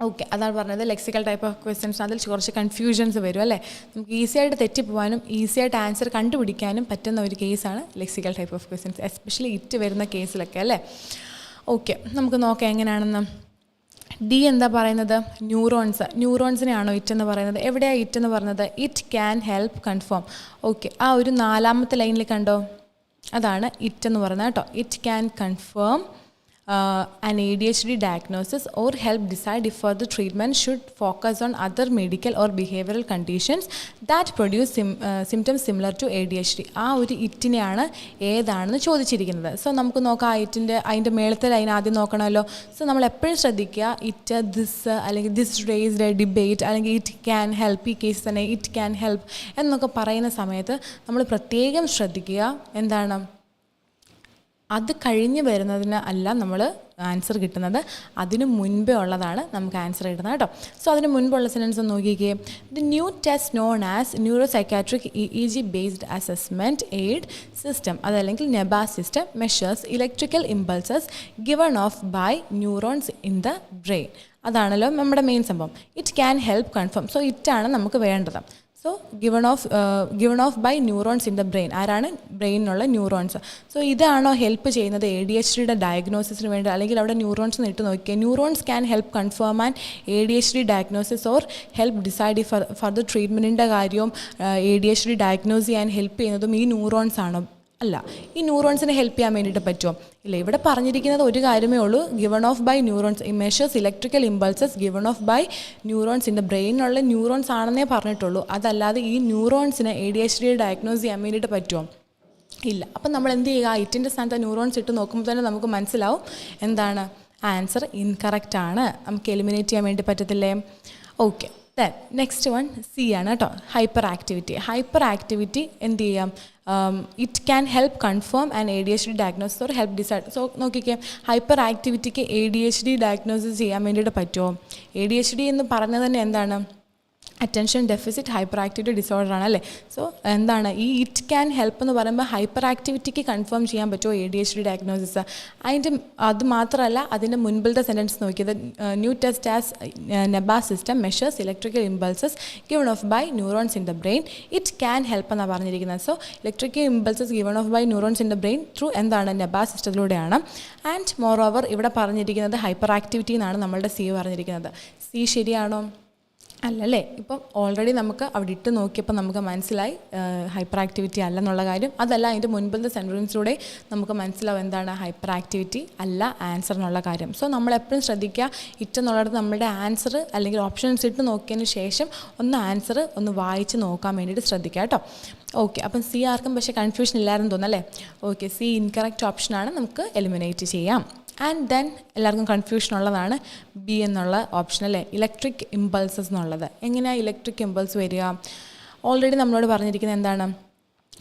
ഓക്കെ, അതാണ് പറഞ്ഞത് ലെക്സിക്കൽ ടൈപ്പ് ഓഫ് ക്വസ്റ്റ്യൻസ്. അതിൽ കുറച്ച് കൺഫ്യൂഷൻസ് വരും അല്ലേ. നമുക്ക് ഈസിയായിട്ട് തെറ്റിപ്പോവാനും ഈസിയായിട്ട് ആൻസർ കണ്ടുപിടിക്കാനും പറ്റുന്ന ഒരു കേസാണ് lexical type of questions, especially it വരുന്ന കേസിലൊക്കെ അല്ലേ. ഓക്കെ, നമുക്ക് നോക്കാം എങ്ങനെയാണെന്ന്. ഡി എന്താ പറയുന്നത്? ന്യൂറോൺസിനെയാണോ ഇറ്റ് എന്ന് പറയുന്നത്? എവിടെയാണ് ഇറ്റ് എന്ന് പറയുന്നത്? It can help confirm. Okay, ആ ഒരു 4ാമത്തെ ലൈനിൽ കണ്ടോ, അതാണ് ഇറ്റ് എന്ന് പറയുന്നത് കേട്ടോ. It can confirm an ADHD diagnosis or help decide if further treatment should focus on other medical or behavioral conditions that produce symptoms similar to ADHD. ആ ഒരു ഇറ്റിനെയാണ് ഏതാണെന്ന് ചോദിച്ചിരിക്കുന്നത്. സോ നമുക്ക് നോക്കാം അതിൻ്റെ മേളത്തെ ലൈൻ ആദ്യം നോക്കണമല്ലോ. സോ നമ്മൾ എപ്പോഴും ശ്രദ്ധിക്കുക, ഇറ്റ്, ദിസ് അല്ലെങ്കിൽ ദിസ് റേസ്ഡ് എ ഡിബേറ്റ് അല്ലെങ്കിൽ ഇറ്റ് ക്യാൻ ഹെൽപ്പ്, ഈ കേസ് തന്നെ ഇറ്റ് ക്യാൻ ഹെൽപ്പ് എന്നൊക്കെ പറയുന്ന സമയത്ത് നമ്മൾ പ്രത്യേകം ശ്രദ്ധിക്കുക എന്താണ്, അത് കഴിഞ്ഞ് വരുന്നതിന് അല്ല നമ്മൾ ആൻസർ കിട്ടുന്നത്, അതിന് മുൻപേ ഉള്ളതാണ് നമുക്ക് ആൻസർ കിട്ടുന്നത് കേട്ടോ. സോ അതിന് മുൻപുള്ള സെൻറ്റൻസ് ഒന്ന് നോക്കിക്കേ. The new test known as neuropsychiatric EEG based assessment aid system, അതല്ലെങ്കിൽ NEBA system, measures electrical impulses given off by neurons in the brain. അതാണല്ലോ നമ്മുടെ മെയിൻ സംഭവം. It can help confirm. So ഇറ്റാണ് നമുക്ക് വേണ്ടത്. So given off by neurons in the brain. ആരാണ്? ബ്രെയിനിലുള്ള ന്യൂറോൺസ്. സോ ഇതാണോ ഹെൽപ്പ് ചെയ്യുന്നത് ADHD ഡയഗ്നോസിസിന് വേണ്ടി? അല്ലെങ്കിൽ അവിടെ ന്യൂറോൺസ് ഇട്ട് നോക്കിയാൽ neurons can help confirm and ADHD diagnosis or help decide further ട്രീറ്റ്മെൻറ്റിൻ്റെ കാര്യവും ADHD ഡയഗ്നോസ് ചെയ്യാൻ ഹെൽപ്പ് ചെയ്യുന്നതും ഈ ന്യൂറോൺസ് ആണോ? അല്ല. ഈ ന്യൂറോൺസിനെ ഹെൽപ്പ് ചെയ്യാൻ വേണ്ടിയിട്ട് പറ്റുമോ? ഇല്ല. ഇവിടെ പറഞ്ഞിരിക്കുന്നത് ഒരു കാര്യമേ ഉള്ളൂ, given off by neurons, measures electrical impulses given off by neurons in the ബ്രെയിനിലുള്ള ന്യൂറോൺസ് ആണെന്നേ പറഞ്ഞിട്ടുള്ളൂ. അതല്ലാതെ ഈ ന്യൂറോൺസിന് ADHD ഡയഗ്നോസ് ചെയ്യാൻ വേണ്ടിയിട്ട് പറ്റുമോ? ഇല്ല. അപ്പം നമ്മൾ എന്ത് ചെയ്യുക, ഐറ്റിൻ്റെ സ്ഥാനത്ത് ന്യൂറോൺസ് ഇട്ട് നോക്കുമ്പോൾ തന്നെ നമുക്ക് മനസ്സിലാവും എന്താണ് ആൻസർ ഇൻകറക്റ്റ് ആണ്, നമുക്ക് എലിമിനേറ്റ് ചെയ്യാൻ വേണ്ടി പറ്റത്തില്ലേ. Okay, then next one C ആണ് കേട്ടോ. ഹൈപ്പർ ആക്ടിവിറ്റി എന്ത് ചെയ്യാം, it can help confirm and ADHD diagnosis or help decide. So നോക്കിക്കേ, ഹൈപ്പർ ആക്ടിവിറ്റിക്ക് ADHD ഡയഗ്നോസിസ് ചെയ്യാൻ വേണ്ടിയിട്ട് പറ്റുമോ? ADHD എന്ന് പറഞ്ഞത് തന്നെ എന്താണ്, attention deficit hyperactivity disorder ആണ് അല്ലേ. സോ എന്താണ് ഈ ഇറ്റ് ക്യാൻ ഹെൽപ്പ് എന്ന് പറയുമ്പോൾ ഹൈപ്പർ ആക്ടിവിറ്റിക്ക് കൺഫേം ചെയ്യാൻ പറ്റുമോ ADHD ഡയഗ്നോസിസ്? അത് മാത്രമല്ല, അതിൻ്റെ മുൻപിലത്തെ സെൻറ്റൻസ് നോക്കിയത് new test as NEBA system measures electrical impulses given off by neurons in the brain. It can help എന്നാണ് പറഞ്ഞിരിക്കുന്നത്. So electrical impulses given off by neurons in the brain through എന്താണ് നെബാ സിസ്റ്റത്തിലൂടെയാണ്. ആൻഡ് മോർ ഓവർ ഇവിടെ പറഞ്ഞിരിക്കുന്നത് ഹൈപ്പർ ആക്ടിവിറ്റി എന്നാണ് നമ്മളുടെ സി പറഞ്ഞിരിക്കുന്നത്. സി ശരിയാണോ? അല്ലല്ലേ. ഇപ്പം ഓൾറെഡി നമുക്ക് അവിടെ ഇട്ട് നോക്കിയപ്പോൾ നമുക്ക് മനസ്സിലായി ഹൈപ്പർ ആക്ടിവിറ്റി അല്ലെന്നുള്ള കാര്യം. അതല്ല, അതിൻ്റെ മുൻപിലത്തെ സെൻറ്റൻസിലൂടെ നമുക്ക് മനസ്സിലാവും എന്താണ് ഹൈപ്പർ ആക്ടിവിറ്റി അല്ല ആൻസർ എന്നുള്ള കാര്യം. സോ നമ്മളെപ്പോഴും ശ്രദ്ധിക്കുക, ഇറ്റ് എന്നുള്ളത് നമ്മുടെ ആൻസർ അല്ലെങ്കിൽ ഓപ്ഷൻസ് ഇട്ട് നോക്കിയതിന് ശേഷം ആൻസർ ഒന്ന് വായിച്ച് നോക്കാൻ വേണ്ടിയിട്ട് ശ്രദ്ധിക്കുക കേട്ടോ. ഓക്കെ, അപ്പം സി ആർക്കും പക്ഷേ കൺഫ്യൂഷൻ ഇല്ലായിരുന്നു തോന്നല്ലേ. ഓക്കെ, സി ഇൻകറക്റ്റ് ഓപ്ഷനാണ്, നമുക്ക് എലിമിനേറ്റ് ചെയ്യാം. ആൻഡ് ദെൻ എല്ലാവർക്കും കൺഫ്യൂഷൻ ഉള്ളതാണ് ബി എന്നുള്ള ഓപ്ഷൻ അല്ലേ, ഇലക്ട്രിക് ഇമ്പൾസസ് എന്നുള്ളത്. എങ്ങനെയാണ് ഇലക്ട്രിക് ഇമ്പൾസ് വരിക? ഓൾറെഡി നമ്മളോട് പറഞ്ഞിരിക്കുന്നത് എന്താണ്,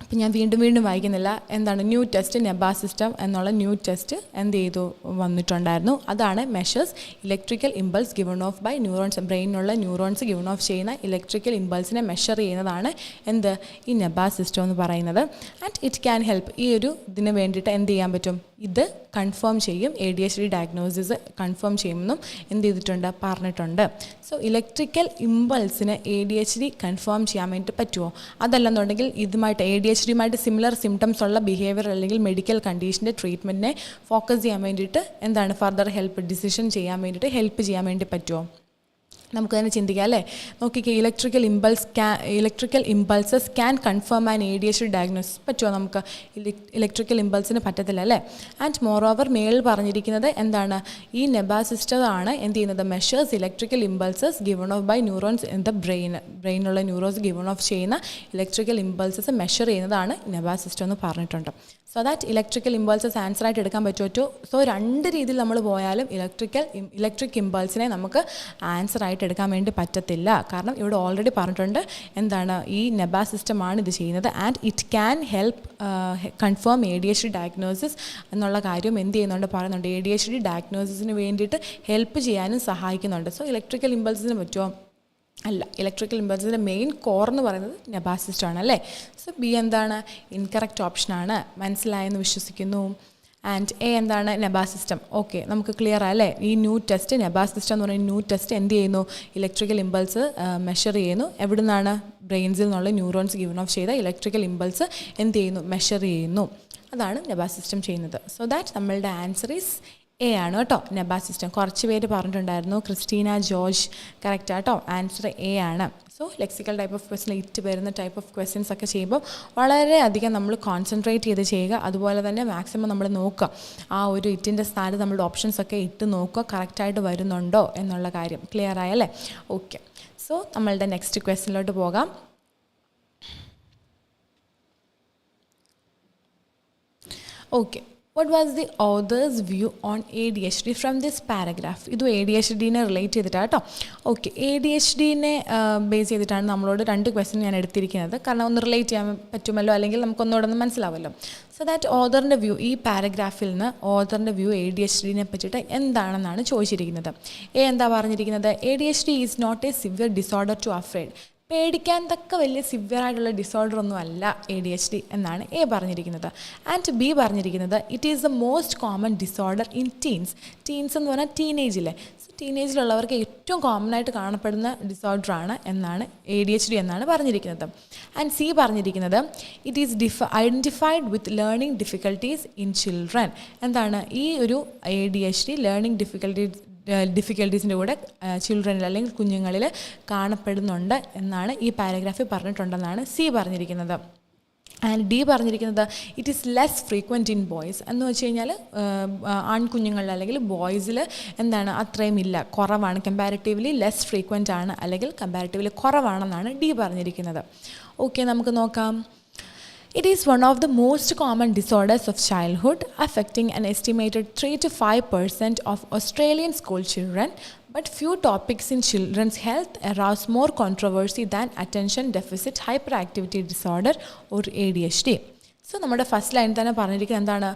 അപ്പം ഞാൻ വീണ്ടും വായിക്കുന്നില്ല. എന്താണ് ന്യൂ ടെസ്റ്റ് നെബാ സിസ്റ്റം എന്നുള്ള ന്യൂ ടെസ്റ്റ് എന്ത് ചെയ്തു വന്നിട്ടുണ്ടായിരുന്നു. അതാണ് measures electrical impulse given off by neurons, ബ്രെയിനിലുള്ള ന്യൂറോൺസ് ഗിവൺ ഓഫ് ചെയ്യുന്ന ഇലക്ട്രിക്കൽ ഇമ്പൾസിനെ മെഷർ ചെയ്യുന്നതാണ് എന്ത് ഈ നെബാ സിസ്റ്റം എന്ന് പറയുന്നത്. ആൻഡ് ഇറ്റ് ക്യാൻ ഹെൽപ്പ്, ഈ ഒരു ഇതിന് വേണ്ടിയിട്ട് എന്ത് ചെയ്യാൻ പറ്റും, ഇത് കൺഫേം ചെയ്യും, ADHD ഡയഗ്നോസിസ് കൺഫേം ചെയ്യുമെന്നും എന്ത് ചെയ്തിട്ടുണ്ട്, പറഞ്ഞിട്ടുണ്ട്. സോ ഇലക്ട്രിക്കൽ ഇമ്പൾസിന് ADHD കൺഫേം ചെയ്യാൻ വേണ്ടിയിട്ട് പറ്റുമോ? അതല്ലെന്നുണ്ടെങ്കിൽ ഇതുമായിട്ട് ADHDയുമായിട്ട് സിമിലർ സിംറ്റംസ് ഉള്ള ബിഹേവിയർ അല്ലെങ്കിൽ മെഡിക്കൽ കണ്ടീഷൻ്റെ ട്രീറ്റ്മെൻറ്റിനെ ഫോക്കസ് ചെയ്യാൻ വേണ്ടിയിട്ട് എന്താണ് ഫർദർ ഹെൽപ്പ് ഡിസിഷൻ ചെയ്യാൻ വേണ്ടിയിട്ട് ഹെൽപ്പ് ചെയ്യാൻ വേണ്ടി പറ്റുമോ? നമുക്ക് തന്നെ ചിന്തിക്കാം അല്ലേ. നോക്കിക്കേ, electrical impulses can confirm and ADHD diagnosis പറ്റുമോ? നമുക്ക് ഇലക്ട്രിക്കൽ ഇമ്പൾസിന് പറ്റത്തില്ല അല്ലേ. ആൻഡ് മോർ ഓവർ മേളിൽ പറഞ്ഞിരിക്കുന്നത് എന്താണ്, ഈ നെബാ സിസ്റ്റം ആണ് എന്ത് ചെയ്യുന്നത്, measures electrical impulses given off by neurons in the ബ്രെയിനുള്ള ന്യൂറോൺസ് ഗിവൺ ഓഫ് ചെയ്യുന്ന ഇലക്ട്രിക്കൽ ഇമ്പൾസസ് മെഷർ ചെയ്യുന്നതാണ് നെബാ സിസ്റ്റം എന്ന് പറഞ്ഞിട്ടുണ്ട്. സോ ദാറ്റ് ഇലക്ട്രിക്കൽ ഇമ്പൾസസ് ആൻസറായിട്ട് എടുക്കാൻ പറ്റുമോ? സോ രണ്ട് രീതിയിൽ നമ്മൾ പോയാലും ഇലക്ട്രിക് ഇമ്പൾസിനെ നമുക്ക് ആൻസറായിട്ട് എടുക്കാൻ വേണ്ടി പറ്റത്തില്ല. കാരണം ഇവിടെ ഓൾറെഡി പറഞ്ഞിട്ടുണ്ട് എന്താണ്, ഈ നെബാ സിസ്റ്റമാണ് ഇത് ചെയ്യുന്നത്. And it can help confirm ADHD diagnosis എന്നുള്ള കാര്യം എന്ത് ചെയ്യുന്നുണ്ട്, പറയുന്നുണ്ട്. ADHD ഡയഗ്നോസിസിന് വേണ്ടിയിട്ട് ഹെൽപ്പ് ചെയ്യാനും സഹായിക്കുന്നുണ്ട്. സോ ഇലക്ട്രിക്കൽ ഇമ്പൾസിന് പറ്റുമോ? അല്ല. ഇലക്ട്രിക്കൽ ഇമ്പൾസിൻ്റെ മെയിൻ കോർ എന്ന് പറയുന്നത് നെർവസ് സിസ്റ്റം ആണ് അല്ലേ. സോ ബി എന്താണ്? ഇൻകറക്റ്റ് ഓപ്ഷനാണ്. മനസ്സിലായെന്ന് വിശ്വസിക്കുന്നു. ആൻഡ് എ എന്താണ്? Nervous system. ഓക്കെ, നമുക്ക് ക്ലിയർ അല്ലേ. ഈ ന്യൂ ടെസ്റ്റ്, നെർവസ് സിസ്റ്റം എന്ന് പറയുന്ന ന്യൂ ടെസ്റ്റ് എന്ത് ചെയ്യുന്നു? ഇലക്ട്രിക്കൽ ഇമ്പൾസ് മെഷർ ചെയ്യുന്നു. എവിടെ നിന്നാണ്? ബ്രെയിൻസിൽ നിന്നുള്ള ന്യൂറോൺസ് ഗിവൺ ഓഫ് ചെയ്ത ഇലക്ട്രിക്കൽ ഇമ്പൾസ് എന്ത് ചെയ്യുന്നു? മെഷർ ചെയ്യുന്നു. അതാണ് നെർവസ് സിസ്റ്റം ചെയ്യുന്നത്. സോ ദാറ്റ് നമ്മളുടെ ആൻസർ ഈസ് എ ആണ് കേട്ടോ, നെർവസ് സിസ്റ്റം. കുറച്ച് പേര് പറഞ്ഞിട്ടുണ്ടായിരുന്നു. ക്രിസ്റ്റീന ജോർജ് കറക്റ്റ് ആട്ടോ, ആൻസർ എ ആണ്. So lexical type of question, it വരുന്ന ടൈപ്പ് ഓഫ് ക്വസ്റ്റ്യൻസ് ഒക്കെ ചെയ്യുമ്പോൾ വളരെയധികം നമ്മൾ കോൺസെൻട്രേറ്റ് ചെയ്ത് ചെയ്യുക. അതുപോലെ തന്നെ മാക്സിമം നമ്മൾ നോക്കുക, ആ ഒരു ഇറ്റിൻ്റെ സ്ഥാനത്ത് നമ്മളുടെ ഓപ്ഷൻസ് ഒക്കെ ഇട്ട് നോക്കുക, കറക്റ്റായിട്ട് വരുന്നുണ്ടോ എന്നുള്ള കാര്യം. ക്ലിയർ ആയല്ലേ? ഓക്കെ, സോ നമ്മളുടെ നെക്സ്റ്റ് ക്വസ്റ്റ്യനിലോട്ട് പോകാം. Okay, what was the author's view on ADHD from this paragraph? ഇത് ADHDനെ റിലേറ്റ് ചെയ്തിട്ടാണ് കേട്ടോ. ഓക്കെ, ADHDനെ ബേസ് ചെയ്തിട്ടാണ് നമ്മളോട് 2 ക്വസ്റ്റ്യൻ ഞാൻ എടുത്തിരിക്കുന്നത്. കാരണം ഒന്ന് റിലേറ്റ് ചെയ്യാൻ പറ്റുമല്ലോ, അല്ലെങ്കിൽ നമുക്കൊന്നുകൂടെ ഒന്ന് മനസ്സിലാവുമല്ലോ. സോ ദാറ്റ് ഓഥറിൻ്റെ വ്യൂ, ഈ പാരഗ്രാഫിൽ നിന്ന് ഓഥറിൻ്റെ വ്യൂ ADHDനെ പറ്റിയിട്ട് എന്താണെന്നാണ് ചോദിച്ചിരിക്കുന്നത്. എന്താ പറഞ്ഞിരിക്കുന്നത്? ADHD is not a severe disorder to afraid. പേടിക്കാൻ തക്ക വലിയ സിവിയർ ആയിട്ടുള്ള ഡിസോർഡർ ഒന്നും അല്ല ADHD എന്നാണ് എ പറഞ്ഞിരിക്കുന്നത്. ആൻഡ് ബി പറഞ്ഞിരിക്കുന്നത് it is the most common disorder in teens. Teens എന്ന് പറഞ്ഞാൽ ടീനേജിലെ. സോ ടീനേജിലുള്ളവർക്ക് ഏറ്റവും കോമൺ ആയിട്ട് കാണപ്പെടുന്ന ഡിസോർഡറാണ് എന്നാണ് ADHD എന്നാണ് പറഞ്ഞിരിക്കുന്നത്. ആൻഡ് സി പറഞ്ഞിരിക്കുന്നത് it is identified with learning difficulties in children. എന്താണ് ഈ ഒരു ADHD ലേണിംഗ് ഡിഫിക്കൽട്ടീസിൻ്റെ കൂടെ ചിൽഡ്രനിൽ അല്ലെങ്കിൽ കുഞ്ഞുങ്ങളിൽ കാണപ്പെടുന്നുണ്ട് എന്നാണ് ഈ പാരഗ്രാഫിൽ പറഞ്ഞിട്ടുണ്ടെന്നാണ് സി പറഞ്ഞിരിക്കുന്നത്. ആൻഡ് ഡി പറഞ്ഞിരിക്കുന്നത് it is less frequent in boys. എന്ന് വെച്ച് കഴിഞ്ഞാൽ ആൺകുഞ്ഞുങ്ങളിൽ അല്ലെങ്കിൽ ബോയ്സിൽ എന്താണ് അത്രയും ഇല്ല, കുറവാണ്. കമ്പാരിറ്റീവ്ലി ലെസ് ഫ്രീക്വൻറ്റ് ആണ്, അല്ലെങ്കിൽ കമ്പാരിറ്റീവ്ലി കുറവാണെന്നാണ് ഡി പറഞ്ഞിരിക്കുന്നത്. ഓക്കെ, നമുക്ക് നോക്കാം. It is one of the most common disorders of childhood, affecting an estimated 3 to 5% of Australian school children. But few topics in children's health arouse more controversy than attention deficit hyperactivity disorder or ADHD. So, നമ്മുടെ ഫസ്റ്റ് ലൈൻ തന്നെ പറഞ്ഞിരിക്കുന്നത് എന്താണ്?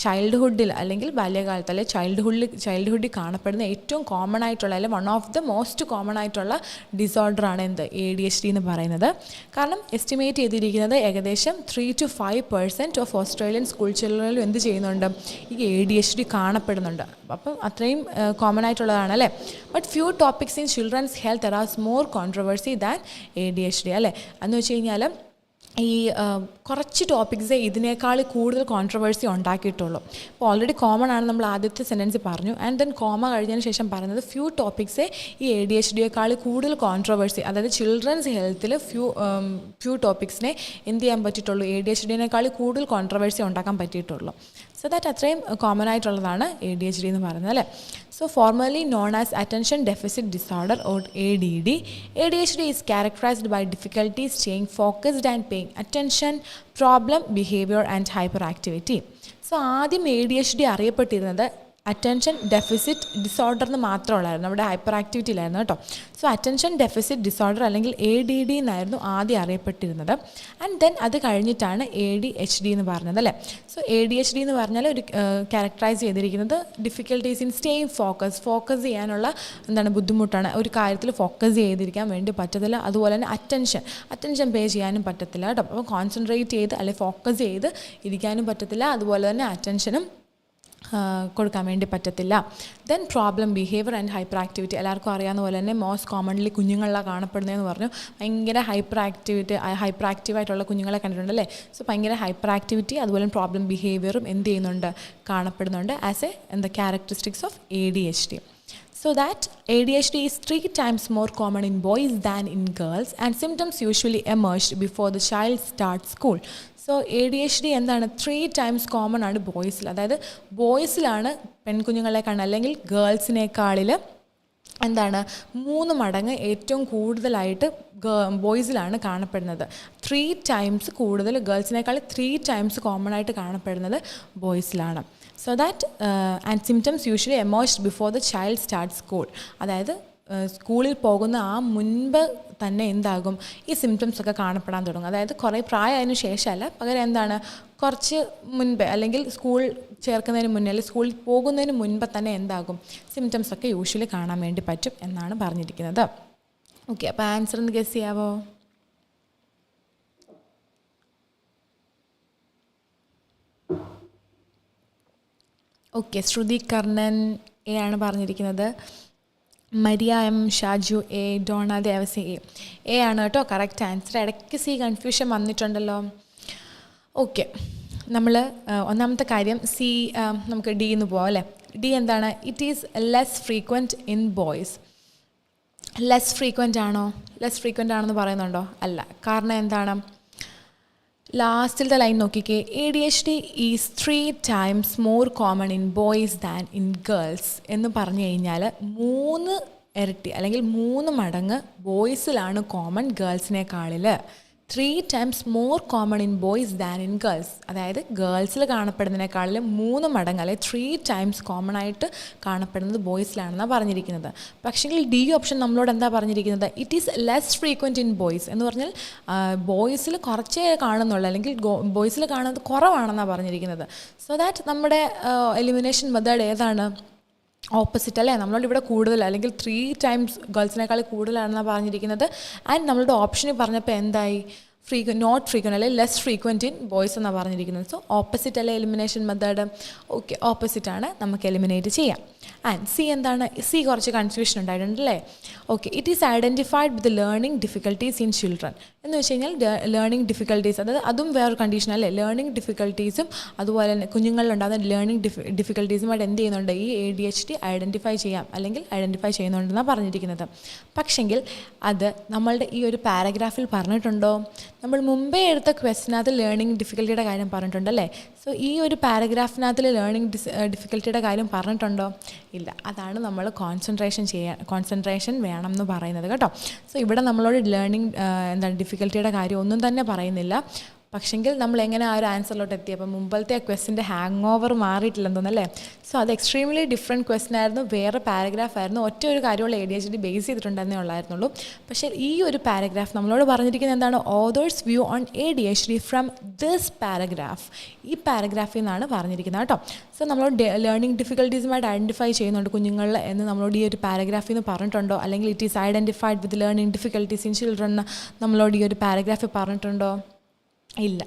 ചൈൽഡ്ഹുഡിൽ അല്ലെങ്കിൽ ബാല്യകാലത്ത് അല്ലെങ്കിൽ ചൈൽഡ്ഹുഡിൽ കാണപ്പെടുന്ന ഏറ്റവും കോമൺ ആയിട്ടുള്ള അല്ലെങ്കിൽ one of the most common ആയിട്ടുള്ള ഡിസോർഡറാണ് എന്ത്? ADHD എന്ന് പറയുന്നത്. കാരണം എസ്റ്റിമേറ്റ് ചെയ്തിരിക്കുന്നത് ഏകദേശം 3 to 5% ഓഫ് ഓസ്ട്രേലിയൻ സ്കൂൾ ചിൽഡ്രനിലും എന്ത് ചെയ്യുന്നുണ്ട്? ഈ ADHD കാണപ്പെടുന്നുണ്ട്. അപ്പം അത്രയും കോമൺ ആയിട്ടുള്ളതാണ് അല്ലേ. But few topics in children's health arouse more controversy than ADHD അല്ലേ. എന്ന് വെച്ച് കഴിഞ്ഞാൽ ഈ കുറച്ച് ടോപ്പിക്സേ ഇതിനേക്കാൾ കൂടുതൽ കോൺട്രവേഴ്സി ഉണ്ടാക്കിയിട്ടുള്ളൂ. ഇപ്പോൾ ഓൾറെഡി കോമൺ ആണ് നമ്മൾ ആദ്യത്തെ സെൻറ്റൻസ് പറഞ്ഞു. ആൻഡ് ദെൻ കോമ കഴിഞ്ഞതിന് ശേഷം പറയുന്നത് ഫ്യൂ ടോപ്പിക്സേ ഈ ADHDയേക്കാൾ കൂടുതൽ കോൺട്രവേഴ്സി, അതായത് ചിൽഡ്രൻസ് ഹെൽത്തിൽ ഫ്യൂ ടോപ്പിക്സിനെ എന്ത് ചെയ്യാൻ പറ്റിയിട്ടുള്ളൂ? ADHDയേക്കാൾ കൂടുതൽ കോൺട്രവേഴ്സി ഉണ്ടാക്കാൻ പറ്റിയിട്ടുള്ളൂ. സോ ദാറ്റ് അത്രയും കോമൺ ആയിട്ടുള്ളതാണ് ADHD എന്ന് പറയുന്നത് അല്ലേ. So formally known as attention deficit disorder or ADD. ADHD is characterized by difficulties staying focused and paying attention, problem, behavior and hyperactivity. So ആദ്യം ADHD അറിയപ്പെട്ടിരുന്നത് അറ്റൻഷൻ ഡെഫിസിറ്റ് ഡിസോർഡർ എന്ന് മാത്രമുള്ളായിരുന്നു, നമ്മുടെ ഹൈപ്പർ ആക്ടിവിറ്റിയിലായിരുന്നു കേട്ടോ. സോ അറ്റൻഷൻ ഡെഫിസിറ്റ് ഡിസോർഡർ അല്ലെങ്കിൽ ADD എന്നായിരുന്നു ആദ്യം അറിയപ്പെട്ടിരുന്നത്. ആൻഡ് ദെൻ അത് കഴിഞ്ഞിട്ടാണ് ADHD എന്ന് പറഞ്ഞത് അല്ലേ. സോ ADHD എന്ന് പറഞ്ഞാൽ ഒരു ക്യാരക്ടറൈസ് ചെയ്തിരിക്കുന്നത് ഡിഫിക്കൽട്ടീസ് ഇൻ സ്റ്റേയിങ് ഫോക്കസ് ചെയ്യാനുള്ള എന്താണ് ബുദ്ധിമുട്ടാണ്, ഒരു കാര്യത്തിൽ ഫോക്കസ് ചെയ്തിരിക്കാൻ വേണ്ടി പറ്റത്തില്ല. അതുപോലെ തന്നെ അറ്റൻഷൻ പേ ചെയ്യാനും പറ്റത്തില്ല കേട്ടോ. അപ്പോൾ കോൺസെൻട്രേറ്റ് ചെയ്ത് അല്ലെങ്കിൽ ഫോക്കസ് ചെയ്ത് ഇരിക്കാനും പറ്റത്തില്ല. അതുപോലെ തന്നെ അറ്റൻഷനും കൊടുക്കാൻ വേണ്ടി പറ്റത്തില്ല. Then problem, behaviour and hyper activity. എല്ലാവർക്കും അറിയാവുന്ന പോലെ തന്നെ മോസ്റ്റ് കോമൺലി കുഞ്ഞുങ്ങളിലാണ് കാണപ്പെടുന്നതെന്ന് പറഞ്ഞു. ഭയങ്കര ഹൈപ്പർ ആക്റ്റീവായിട്ടുള്ള കുഞ്ഞുങ്ങളെ കണ്ടിട്ടുണ്ടല്ലേ. സോ ഭയങ്കര ഹൈപ്പർ ആക്ടിവിറ്റി അതുപോലെ പ്രോബ്ലം ബിഹേവിയറും എന്ത് ചെയ്യുന്നുണ്ട്? കാണപ്പെടുന്നുണ്ട് as A characteristics of ADHD. So that ADHD is 3 times more common in boys than in girls and symptoms usually emerge before the child starts school. So ADHD എന്താണ്? 3 times കോമൺ ആണ് ബോയ്സിൽ. അതായത് ബോയ്സിലാണ് പെൺകുഞ്ഞുങ്ങളെ കാണുക, അല്ലെങ്കിൽ ഗേൾസിനേക്കാളിൽ എന്താണ് 3 മടങ്ങ് ഏറ്റവും കൂടുതലായിട്ട് ബോയ്സിലാണ് കാണപ്പെടുന്നത്. 3 times കൂടുതൽ, ഗേൾസിനേക്കാൾ 3 times കോമൺ ആയിട്ട് കാണപ്പെടുന്നത് ബോയ്സിലാണ്. So that and symptoms usually emerged before the child start school. അതായത് സ്കൂളിൽ പോകുന്ന ആ മുൻപ് തന്നെ എന്താകും? ഈ സിംറ്റംസ് ഒക്കെ കാണപ്പെടാൻ തുടങ്ങും. അതായത് കുറേ പ്രായമായതിനു ശേഷമല്ല, പകരം എന്താണ് കുറച്ച് മുൻപേ അല്ലെങ്കിൽ സ്കൂൾ ചേർക്കുന്നതിന് മുന്നേ അല്ലെങ്കിൽ സ്കൂളിൽ പോകുന്നതിന് മുൻപ് തന്നെ എന്താകും? സിംറ്റംസ് ഒക്കെ യൂഷ്വലി കാണാൻ വേണ്ടി പറ്റും എന്നാണ് പറഞ്ഞിരിക്കുന്നത്. ഓക്കെ, അപ്പോൾ ആൻസർ ഒന്ന് ഗസ് ചെയ്യാവോ? ഓക്കെ, ശ്രുതി കർണൻ എ ആണ് പറഞ്ഞിരിക്കുന്നത്. Maria M Shaju A, Dona Devasi A ആണ് കേട്ടോ കറക്റ്റ് ആൻസർ. ഇടയ്ക്ക് സി കൺഫ്യൂഷൻ വന്നിട്ടുണ്ടല്ലോ. ഓക്കെ, നമ്മൾ ഒന്നാമത്തെ കാര്യം സി, നമുക്ക് ഡി എന്ന് പോവാം അല്ലേ. ഡി എന്താണ്? It is less frequent in boys. Less frequent ആണോ? ലെസ് ഫ്രീക്വൻ്റ് ആണെന്ന് പറയുന്നുണ്ടോ? അല്ല. കാരണം എന്താണ്? ലാസ്റ്റിലത്തെ ലൈൻ നോക്കിക്കേ. ADHD is 3 times more common in boys than in girls എന്ന് പറഞ്ഞു കഴിഞ്ഞാൽ 3 ഇരട്ടി അല്ലെങ്കിൽ 3 മടങ്ങ് ബോയ്സിലാണ് കോമൺ ഗേൾസിനേക്കാളിൽ. 3 times more common in boys than in girls. അതായത് ഗേൾസിൽ കാണപ്പെടുന്നതിനേക്കാളിൽ 3 മടങ്ങ് അല്ലെങ്കിൽ 3 times കോമൺ ആയിട്ട് കാണപ്പെടുന്നത് ബോയ്സിലാണെന്നാണ് പറഞ്ഞിരിക്കുന്നത്. പക്ഷേങ്കിൽ ഡി ഓപ്ഷൻ നമ്മളോട് എന്താ പറഞ്ഞിരിക്കുന്നത്? It is less frequent in boys എന്ന് പറഞ്ഞാൽ ബോയ്സിൽ കുറച്ചേ കാണുന്നുള്ളൂ അല്ലെങ്കിൽ ബോയ്സിൽ കാണുന്നത് കുറവാണെന്നാണ് പറഞ്ഞിരിക്കുന്നത്. സോ ദാറ്റ് നമ്മുടെ എലിമിനേഷൻ മെത്തേഡ് ഏതാണ്? ഓപ്പോസിറ്റ് അല്ലേ. നമ്മളോട് ഇവിടെ കൂടുതൽ അല്ലെങ്കിൽ 3 times ഗേൾസിനേക്കാൾ കൂടുതലാണെന്നാണ് പറഞ്ഞിരിക്കുന്നത്. ആൻഡ് നമ്മളുടെ ഓപ്ഷനിൽ പറഞ്ഞപ്പോൾ എന്തായി? നോട്ട് ഫ്രീക്വൻറ്റ് അല്ലെങ്കിൽ ലെസ് ഫ്രീക്വൻറ്റ് ഇൻ ബോയ്സ് എന്നാണ് പറഞ്ഞിരിക്കുന്നത്. സോ ഓപ്പോസിറ്റ് അല്ലേ എലിമിനേഷൻ മെത്തേഡ്? ഓക്കെ, ഓപ്പോസിറ്റ് ആണ്, നമുക്ക് എലിമിനേറ്റ് ചെയ്യാം. ആൻഡ് സി എന്താണ്? സി കുറച്ച് കൺഫ്യൂഷൻ ഉണ്ടായിട്ടുണ്ടല്ലേ. Okay, it is identified with learning difficulties in children എന്ന് വെച്ച് കഴിഞ്ഞാൽ ലേണിംഗ് ഡിഫിക്കൽട്ടീസ്, അതായത് അതും വേറൊരു കണ്ടീഷൻ അല്ലേ. ലേണിംഗ് ഡിഫിക്കൽട്ടീസും അതുപോലെ തന്നെ കുഞ്ഞുങ്ങളിലുണ്ടാകുന്ന ലേണിംഗ് ഡിഫിക്കൽട്ടീസുമായിട്ട് എന്ത് ചെയ്യുന്നുണ്ട്? ഈ ADHD ഐഡൻറ്റിഫൈ ചെയ്യാം അല്ലെങ്കിൽ ഐഡൻറ്റിഫൈ ചെയ്യുന്നുണ്ടെന്നാണ് പറഞ്ഞിരിക്കുന്നത്. പക്ഷെങ്കിൽ അത് നമ്മളുടെ ഈ ഒരു പാരഗ്രാഫിൽ പറഞ്ഞിട്ടുണ്ടോ? നമ്മൾ മുമ്പേ എടുത്ത ക്വസ്റ്റിനകത്ത് ലേണിംഗ് ഡിഫിക്കൽട്ടിയുടെ കാര്യം പറഞ്ഞിട്ടുണ്ടല്ലേ. സോ ഈ ഒരു പാരഗ്രാഫിനകത്തിൽ ലേണിംഗ് ഡിഫിക്കൽട്ടിയുടെ കാര്യം പറഞ്ഞിട്ടുണ്ടോ? ഇല്ല. അതാണ് നമ്മൾ കോൺസെൻട്രേഷൻ വേണം എന്ന് പറയുന്നത് കേട്ടോ. സോ ഇവിടെ നമ്മളോട് ലേണിംഗ് ഡിഫിക്കൽട്ടിയുടെ കാര്യം ഒന്നും തന്നെ പറയുന്നില്ല. പക്ഷെങ്കിൽ നമ്മൾ എങ്ങനെ ആ ഒരു ആൻസറിലോട്ട് എത്തിയപ്പോൾ മുമ്പത്തെ ആ ക്വസ്റ്റിൻ്റെ ഹാങ് ഓവർ മാറിയിട്ടില്ലെന്ന് തോന്നല്ലേ. സോ അത് എക്സ്ട്രീംലി ഡിഫറെൻറ്റ് ക്വസ്റ്റൻ ആയിരുന്നു, വേറെ പാരഗ്രാഫ് ആയിരുന്നു. ഒറ്റ ഒരു കാര്യമുള്ള ADHD ബേസ് ചെയ്തിട്ടുണ്ടെന്നേ ഉള്ളായിരുന്നുള്ളൂ. പക്ഷേ ഈ ഒരു പാരഗ്രാഫ് നമ്മളോട് പറഞ്ഞിരിക്കുന്നത് എന്താണ്? Author's view on ADHD from this paragraph. ഈ പാരഗ്രാഫിൽ നിന്നാണ് പറഞ്ഞിരിക്കുന്നത് കേട്ടോ. സോ നമ്മളോട് ലേണിംഗ് ഡിഫിക്കൽട്ടീസുമായിട്ട് ഐഡൻറ്റിഫൈ ചെയ്യുന്നുണ്ട് കുഞ്ഞുങ്ങളിൽ എന്ന് നമ്മളോട് ഈ ഒരു പാരഗ്രാഫിൽ നിന്ന് പറഞ്ഞിട്ടുണ്ടോ? അല്ലെങ്കിൽ it is identified with learning difficulties in children എന്ന് നമ്മളോട് ഈ ഒരു പാരഗ്രാഫിൽ പറഞ്ഞിട്ടുണ്ടോ? ഇല്ല.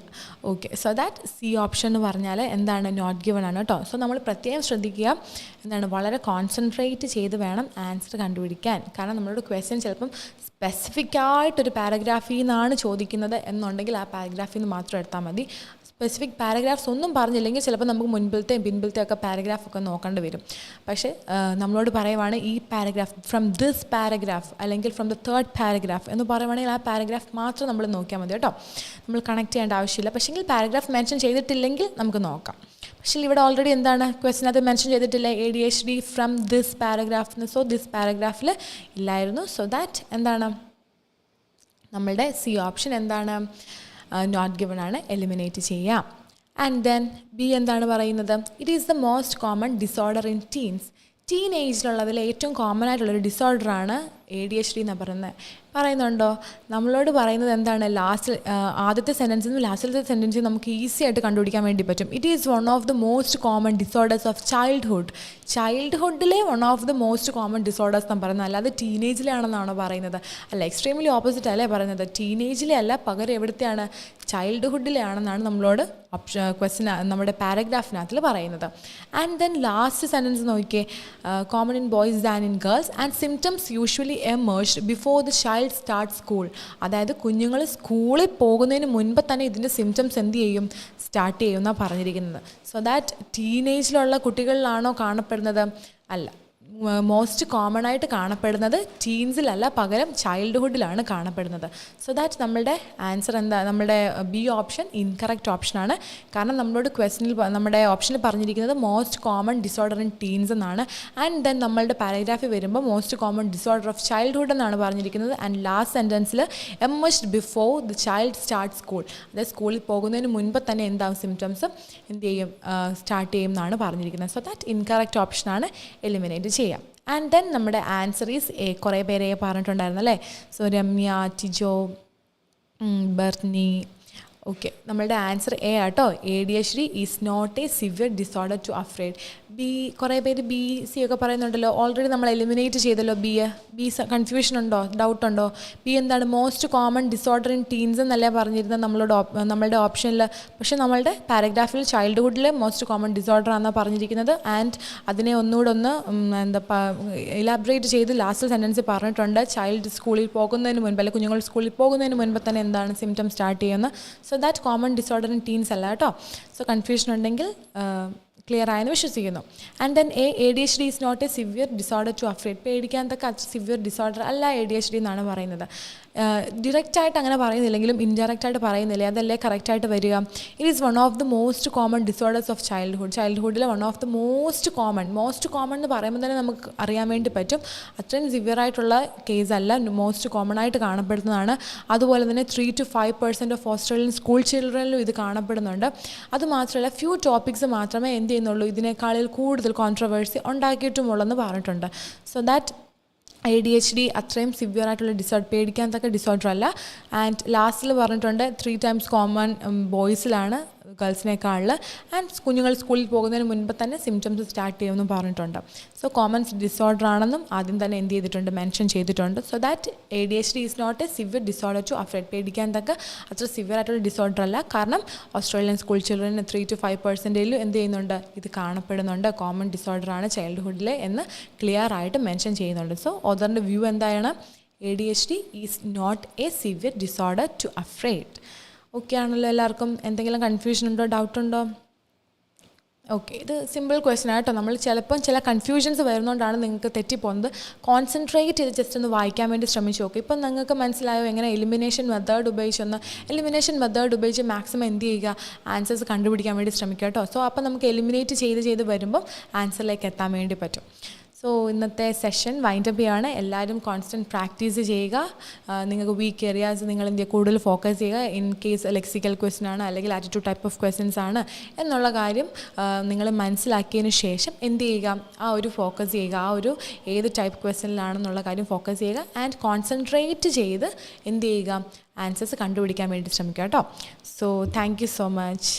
Okay, so that C option എന്ന് പറഞ്ഞാൽ എന്താണ്? നോട്ട് ഗിവൺ ആണ് കേട്ടോ. സോ നമ്മൾ പ്രത്യേകം ശ്രദ്ധിക്കുക, എന്താണ്, വളരെ കോൺസെൻട്രേറ്റ് ചെയ്ത് വേണം ആൻസർ കണ്ടുപിടിക്കാൻ. കാരണം നമ്മളോട് ക്വസ്റ്റ്യൻ ചിലപ്പം സ്പെസിഫിക്കായിട്ടൊരു പാരഗ്രാഫിൽ നിന്നാണ് ചോദിക്കുന്നത് എന്നുണ്ടെങ്കിൽ ആ പാരഗ്രാഫിൽ നിന്ന് മാത്രം എടുത്താൽ മതി. സ്പെസിഫിക് പാരഗ്രാഫ്സ് ഒന്നും പറഞ്ഞില്ലെങ്കിൽ ചിലപ്പോൾ നമുക്ക് മുൻപിലത്തെയും പിൻപിലത്തെയും ഒക്കെ പാരഗ്രാഫൊക്കെ നോക്കേണ്ടി വരും. പക്ഷേ നമ്മളോട് പറയുവാണ് ഈ പാരഗ്രാഫ് ഫ്രം ദിസ് പാരഗ്രാഫ് അല്ലെങ്കിൽ ഫ്രം ദ 3rd പാരഗ്രാഫ് എന്ന് പറയുവാണെങ്കിൽ ആ പാരഗ്രാഫ് മാത്രം നമ്മൾ നോക്കിയാൽ മതി കേട്ടോ. നമ്മൾ കണക്ട് ചെയ്യേണ്ട ആവശ്യമില്ല. പക്ഷേങ്കിൽ പാരഗ്രാഫ് മെൻഷൻ ചെയ്തിട്ടില്ലെങ്കിൽ നമുക്ക് നോക്കാം. പക്ഷേ ഇവിടെ ഓൾറെഡി എന്താണ് ക്വസ്റ്റിനകത്ത് മെൻഷൻ ചെയ്തിട്ടില്ല ADHD from this paragraph. So this പാരഗ്രാഫിൽ ഇല്ലായിരുന്നു. സോ ദാറ്റ് എന്താണ് നമ്മളുടെ സി ഓപ്ഷൻ എന്താണ്? നോട്ട് ഗിവൺ ആണ്, എലിമിനേറ്റ് ചെയ്യാം. ആൻഡ് ദെൻ ബി എന്താണ് പറയുന്നത്? It is the most common disorder in teens. ഏജിലുള്ളതിൽ ഏറ്റവും കോമൺ ആയിട്ടുള്ളൊരു ഡിസോർഡറാണ് ADHD എന്ന് പറയുന്നുണ്ടോ? നമ്മളോട് പറയുന്നത് എന്താണ്? ആദ്യത്തെ സെൻറ്റൻസിൽ നിന്നും ലാസ്റ്റിലത്തെ സെൻറ്റൻസിൽ നമുക്ക് ഈസി ആയിട്ട് കണ്ടുപിടിക്കാൻ വേണ്ടി പറ്റും. It is one of the most common disorders of ചൈൽഡ്ഹുഡിലെ one of the most common disorders എന്നാണ് പറയുന്നത്. അല്ലാതെ ടീനേജിലാണെന്നാണോ പറയുന്നത്? അല്ല, എക്സ്ട്രീംലി ഓപ്പോസിറ്റ് അല്ലേ പറയുന്നത്. ടീനേജിലെ അല്ല, പകരം എവിടുത്തെയാണ്? ചൈൽഡ്ഹുഡിലെ ആണെന്നാണ് നമ്മളോട് നമ്മുടെ പാരഗ്രാഫിനകത്തിൽ പറയുന്നത്. ആൻഡ് ദെൻ ലാസ്റ്റ് സെൻറ്റൻസ് നോക്കിയേ. Common in boys than in girls and symptoms usually emerged before the child start school. അതായത് കുഞ്ഞുങ്ങൾ സ്കൂളിൽ പോകുന്നതിന് മുൻപ് തന്നെ ഇതിൻ്റെ സിംറ്റംസ് എന്ത് ചെയ്യും? സ്റ്റാർട്ട് ചെയ്യുമെന്നാണ് പറഞ്ഞിരിക്കുന്നത്. സോ ദാറ്റ് ടീനേജിലുള്ള കുട്ടികളിലാണോ കാണപ്പെടുന്നത്? അല്ല. മോസ്റ്റ് കോമൺ ആയിട്ട് കാണപ്പെടുന്നത് ടീൻസിലല്ല, പകരം ചൈൽഡ്ഹുഡിലാണ് കാണപ്പെടുന്നത്. സോ ദാറ്റ് നമ്മളുടെ ആൻസർ എന്താ? നമ്മുടെ ബി ഓപ്ഷൻ ഇൻകറക്റ്റ് ഓപ്ഷനാണ്. കാരണം നമ്മളോട് നമ്മുടെ ഓപ്ഷനിൽ പറഞ്ഞിരിക്കുന്നത് most common disorder in teens എന്നാണ്. ആൻഡ് ദെൻ നമ്മളുടെ പാരഗ്രാഫിൽ വരുമ്പോൾ most common disorder of childhood എന്നാണ് പറഞ്ഞിരിക്കുന്നത്. ആൻഡ് ലാസ്റ്റ് സെൻറ്റൻസിൽ emerged before the child start school. അതായത് സ്കൂളിൽ പോകുന്നതിന് മുൻപ് തന്നെ എന്താവും? സിംറ്റംസ് എന്ത് ചെയ്യും? സ്റ്റാർട്ട് ചെയ്യും എന്നാണ് പറഞ്ഞിരിക്കുന്നത്. സോ ദാറ്റ് ഇൻകറക്റ്റ് ഓപ്ഷനാണ്, എലിമിനേറ്റ് ചെയ്യാം. ആൻഡ് ദെൻ നമ്മുടെ ആൻസർ ഈസ് എ. കുറേ പേരെ പറഞ്ഞിട്ടുണ്ടായിരുന്നു അല്ലേ. സോ രമ്യ, ടിജോ, ബർണി, ഓക്കെ, നമ്മളുടെ ആൻസർ എ ആട്ടോ. ADHD is not a severe disorder to afraid. B, കുറേ പേര് ബി സി ഒക്കെ പറയുന്നുണ്ടല്ലോ. ഓൾറെഡി നമ്മൾ എലിമിനേറ്റ് ചെയ്തല്ലോ ബി. കൺഫ്യൂഷൻ ഉണ്ടോ, ഡൗട്ട് ഉണ്ടോ? ബി എന്താണ്? Most common disorder in teens എന്നല്ലേ പറഞ്ഞിരുന്നത് നമ്മളുടെ ഓപ്ഷനിൽ. പക്ഷേ നമ്മളുടെ പാരഗ്രാഫിൽ ചൈൽഡ്ഹുഡിൽ മോസ്റ്റ് കോമൺ ഡിസോർഡർ ആണെന്നാണ് പറഞ്ഞിരിക്കുന്നത്. ആൻഡ് അതിനെ ഒന്നുകൂടെ ഒന്ന് ഇലാബറേറ്റ് ചെയ്ത് ലാസ്റ്റ് സെൻറ്റൻസ് പറഞ്ഞിട്ടുണ്ട്. ചൈൽഡ് സ്കൂളിൽ പോകുന്നതിന് മുൻപ്, അല്ലെങ്കിൽ കുഞ്ഞുങ്ങൾ സ്കൂളിൽ പോകുന്നതിന് മുൻപ് തന്നെ എന്താണ് സിംറ്റം സ്റ്റാർട്ട് ചെയ്യുന്നത്. So that common disorder in teens അല്ല കേട്ടോ. സോ കൺഫ്യൂഷൻ ഉണ്ടെങ്കിൽ ക്ലിയർ ആയെന്ന് വിശ്വസിക്കുന്നു. And then ADHD is not a severe disorder to afraid. പേടിക്കാൻ തക്ക സിവിയർ ഡിസോർഡർ അല്ല ADHD എന്നാണ് പറയുന്നത്. ഡിറക്റ്റായിട്ട് അങ്ങനെ പറയുന്നില്ലെങ്കിലും ഇൻഡയറക്റ്റായിട്ട് പറയുന്നില്ലേ, അതല്ലേ കറക്റ്റായിട്ട് വരിക. It is one of the most common disorders of ചൈൽഡ്ഹുഡിലെ one of the most common എന്ന് പറയുമ്പോൾ തന്നെ നമുക്ക് അറിയാൻ വേണ്ടി പറ്റും അത്രയും സിവിയറായിട്ടുള്ള കേസല്ല, മോസ്റ്റ് കോമൺ ആയിട്ട് കാണപ്പെടുന്നതാണ്. അതുപോലെ തന്നെ 3 to 5% ഓഫ് ഓസ്ട്രേലിയൻ സ്കൂൾ ചിൽഡ്രനിലും ഇത് കാണപ്പെടുന്നുണ്ട്. അതുമാത്രമല്ല ഫ്യൂ ടോപ്പിക്സ് മാത്രമേ എന്ത് ചെയ്യുന്നുള്ളൂ, ഇതിനേക്കാളിൽ കൂടുതൽ കോൺട്രവേഴ്സി ഉണ്ടാക്കിയിട്ടുമുള്ളെന്ന് പറഞ്ഞിട്ടുണ്ട്. സോ ദാറ്റ് ADHD അത്രയും സിവിയർ ആയിട്ടുള്ള പേടിക്കാൻ തക്ക ഡിസോർഡർ അല്ല. ആൻഡ് ലാസ്റ്റിൽ പറഞ്ഞിട്ടുണ്ട് 3 times കോമൺ ബോയ്സിലാണ് ഗേൾസിനേക്കാളിൽ. ആൻഡ് കുഞ്ഞുങ്ങൾ സ്കൂളിൽ പോകുന്നതിന് മുൻപ് തന്നെ സിംറ്റംസ് സ്റ്റാർട്ട് ചെയ്യുമെന്നും പറഞ്ഞിട്ടുണ്ട്. സോ കോമൺ ഡിസോർഡർ ആണെന്നും ആദ്യം തന്നെ എന്ത് ചെയ്തിട്ടുണ്ട്, മെൻഷൻ ചെയ്തിട്ടുണ്ട്. So that ADHD is not a severe disorder to afraid. പേടിക്കാൻ തക്ക അത്ര സിവിയർ ആയിട്ടുള്ള ഡിസോർഡർ അല്ല. കാരണം ഓസ്ട്രേലിയൻ സ്കൂൾ ചിൽഡ്രന് 3 to 5% എന്ത് ചെയ്യുന്നുണ്ട്, ഇത് കാണപ്പെടുന്നുണ്ട്. കോമൺ ഡിസോർഡർ ആണ് ചൈൽഡ്ഹുഡിലെ എന്ന് ക്ലിയർ ആയിട്ട് മെൻഷൻ ചെയ്യുന്നുണ്ട്. സോ ഓതറിൻ്റെ വ്യൂ എന്താണ്? ADHD is not a severe disorder to afraid. Okay ആണല്ലോ എല്ലാവർക്കും? എന്തെങ്കിലും കൺഫ്യൂഷൻ ഉണ്ടോ, ഡൗട്ട് ഉണ്ടോ? ഓക്കെ, ഇത് സിമ്പിൾ ക്വസ്റ്റ്യൻ ആയിട്ടോ. നമ്മൾ ചിലപ്പം ചില കൺഫ്യൂഷൻസ് വരുന്നതുകൊണ്ടാണ് നിങ്ങൾക്ക് തെറ്റിപ്പോകുന്നത്. കോൺസെൻട്രേറ്റ് ചെയ്ത് ജസ്റ്റ് ഒന്ന് വായിക്കാൻ വേണ്ടി ശ്രമിച്ചു നോക്കുക. ഇപ്പം നിങ്ങൾക്ക് മനസ്സിലായോ എങ്ങനെ എലിമിനേഷൻ മെത്തേഡ് ഉപയോഗിച്ച് മാക്സിമം എന്ത് ചെയ്യുക, ആൻസേഴ്സ് കണ്ടുപിടിക്കാൻ വേണ്ടി ശ്രമിക്കുക കേട്ടോ. സോ അപ്പം നമുക്ക് എലിമിനേറ്റ് ചെയ്ത് വരുമ്പം ആൻസറിലേക്ക് എത്താൻ വേണ്ടി പറ്റും. സോ ഇന്നത്തെ സെഷൻ വൈൻഡപ്പ് ചെയ്യുകയാണ്. എല്ലാവരും കോൺസ്റ്റൻറ്റ് പ്രാക്ടീസ് ചെയ്യുക. നിങ്ങൾക്ക് വീക്ക് ഏരിയാസ് നിങ്ങൾ എന്ത് ചെയ്യുക, കൂടുതൽ ഫോക്കസ് ചെയ്യുക. ഇൻ കേസ് ലെക്സിക്കൽ ക്വസ്റ്റ്യൻ ആണ് അല്ലെങ്കിൽ ആറ്റിറ്റ്യൂഡ് ടൈപ്പ് ഓഫ് ക്വസ്റ്റ്യൻസ് ആണ് എന്നുള്ള കാര്യം നിങ്ങൾ മനസ്സിലാക്കിയതിന് ശേഷം എന്ത് ചെയ്യുക, ആ ഒരു ഫോക്കസ് ചെയ്യുക, ആ ഒരു ഏത് ടൈപ്പ് ക്വസ്റ്റ്യനിലാണെന്നുള്ള കാര്യം ഫോക്കസ് ചെയ്യുക. ആൻഡ് കോൺസെൻട്രേറ്റ് ചെയ്ത് എന്ത് ചെയ്യുക, ആൻസേഴ്സ് കണ്ടുപിടിക്കാൻ വേണ്ടി ശ്രമിക്കുക കേട്ടോ. So thank you so much.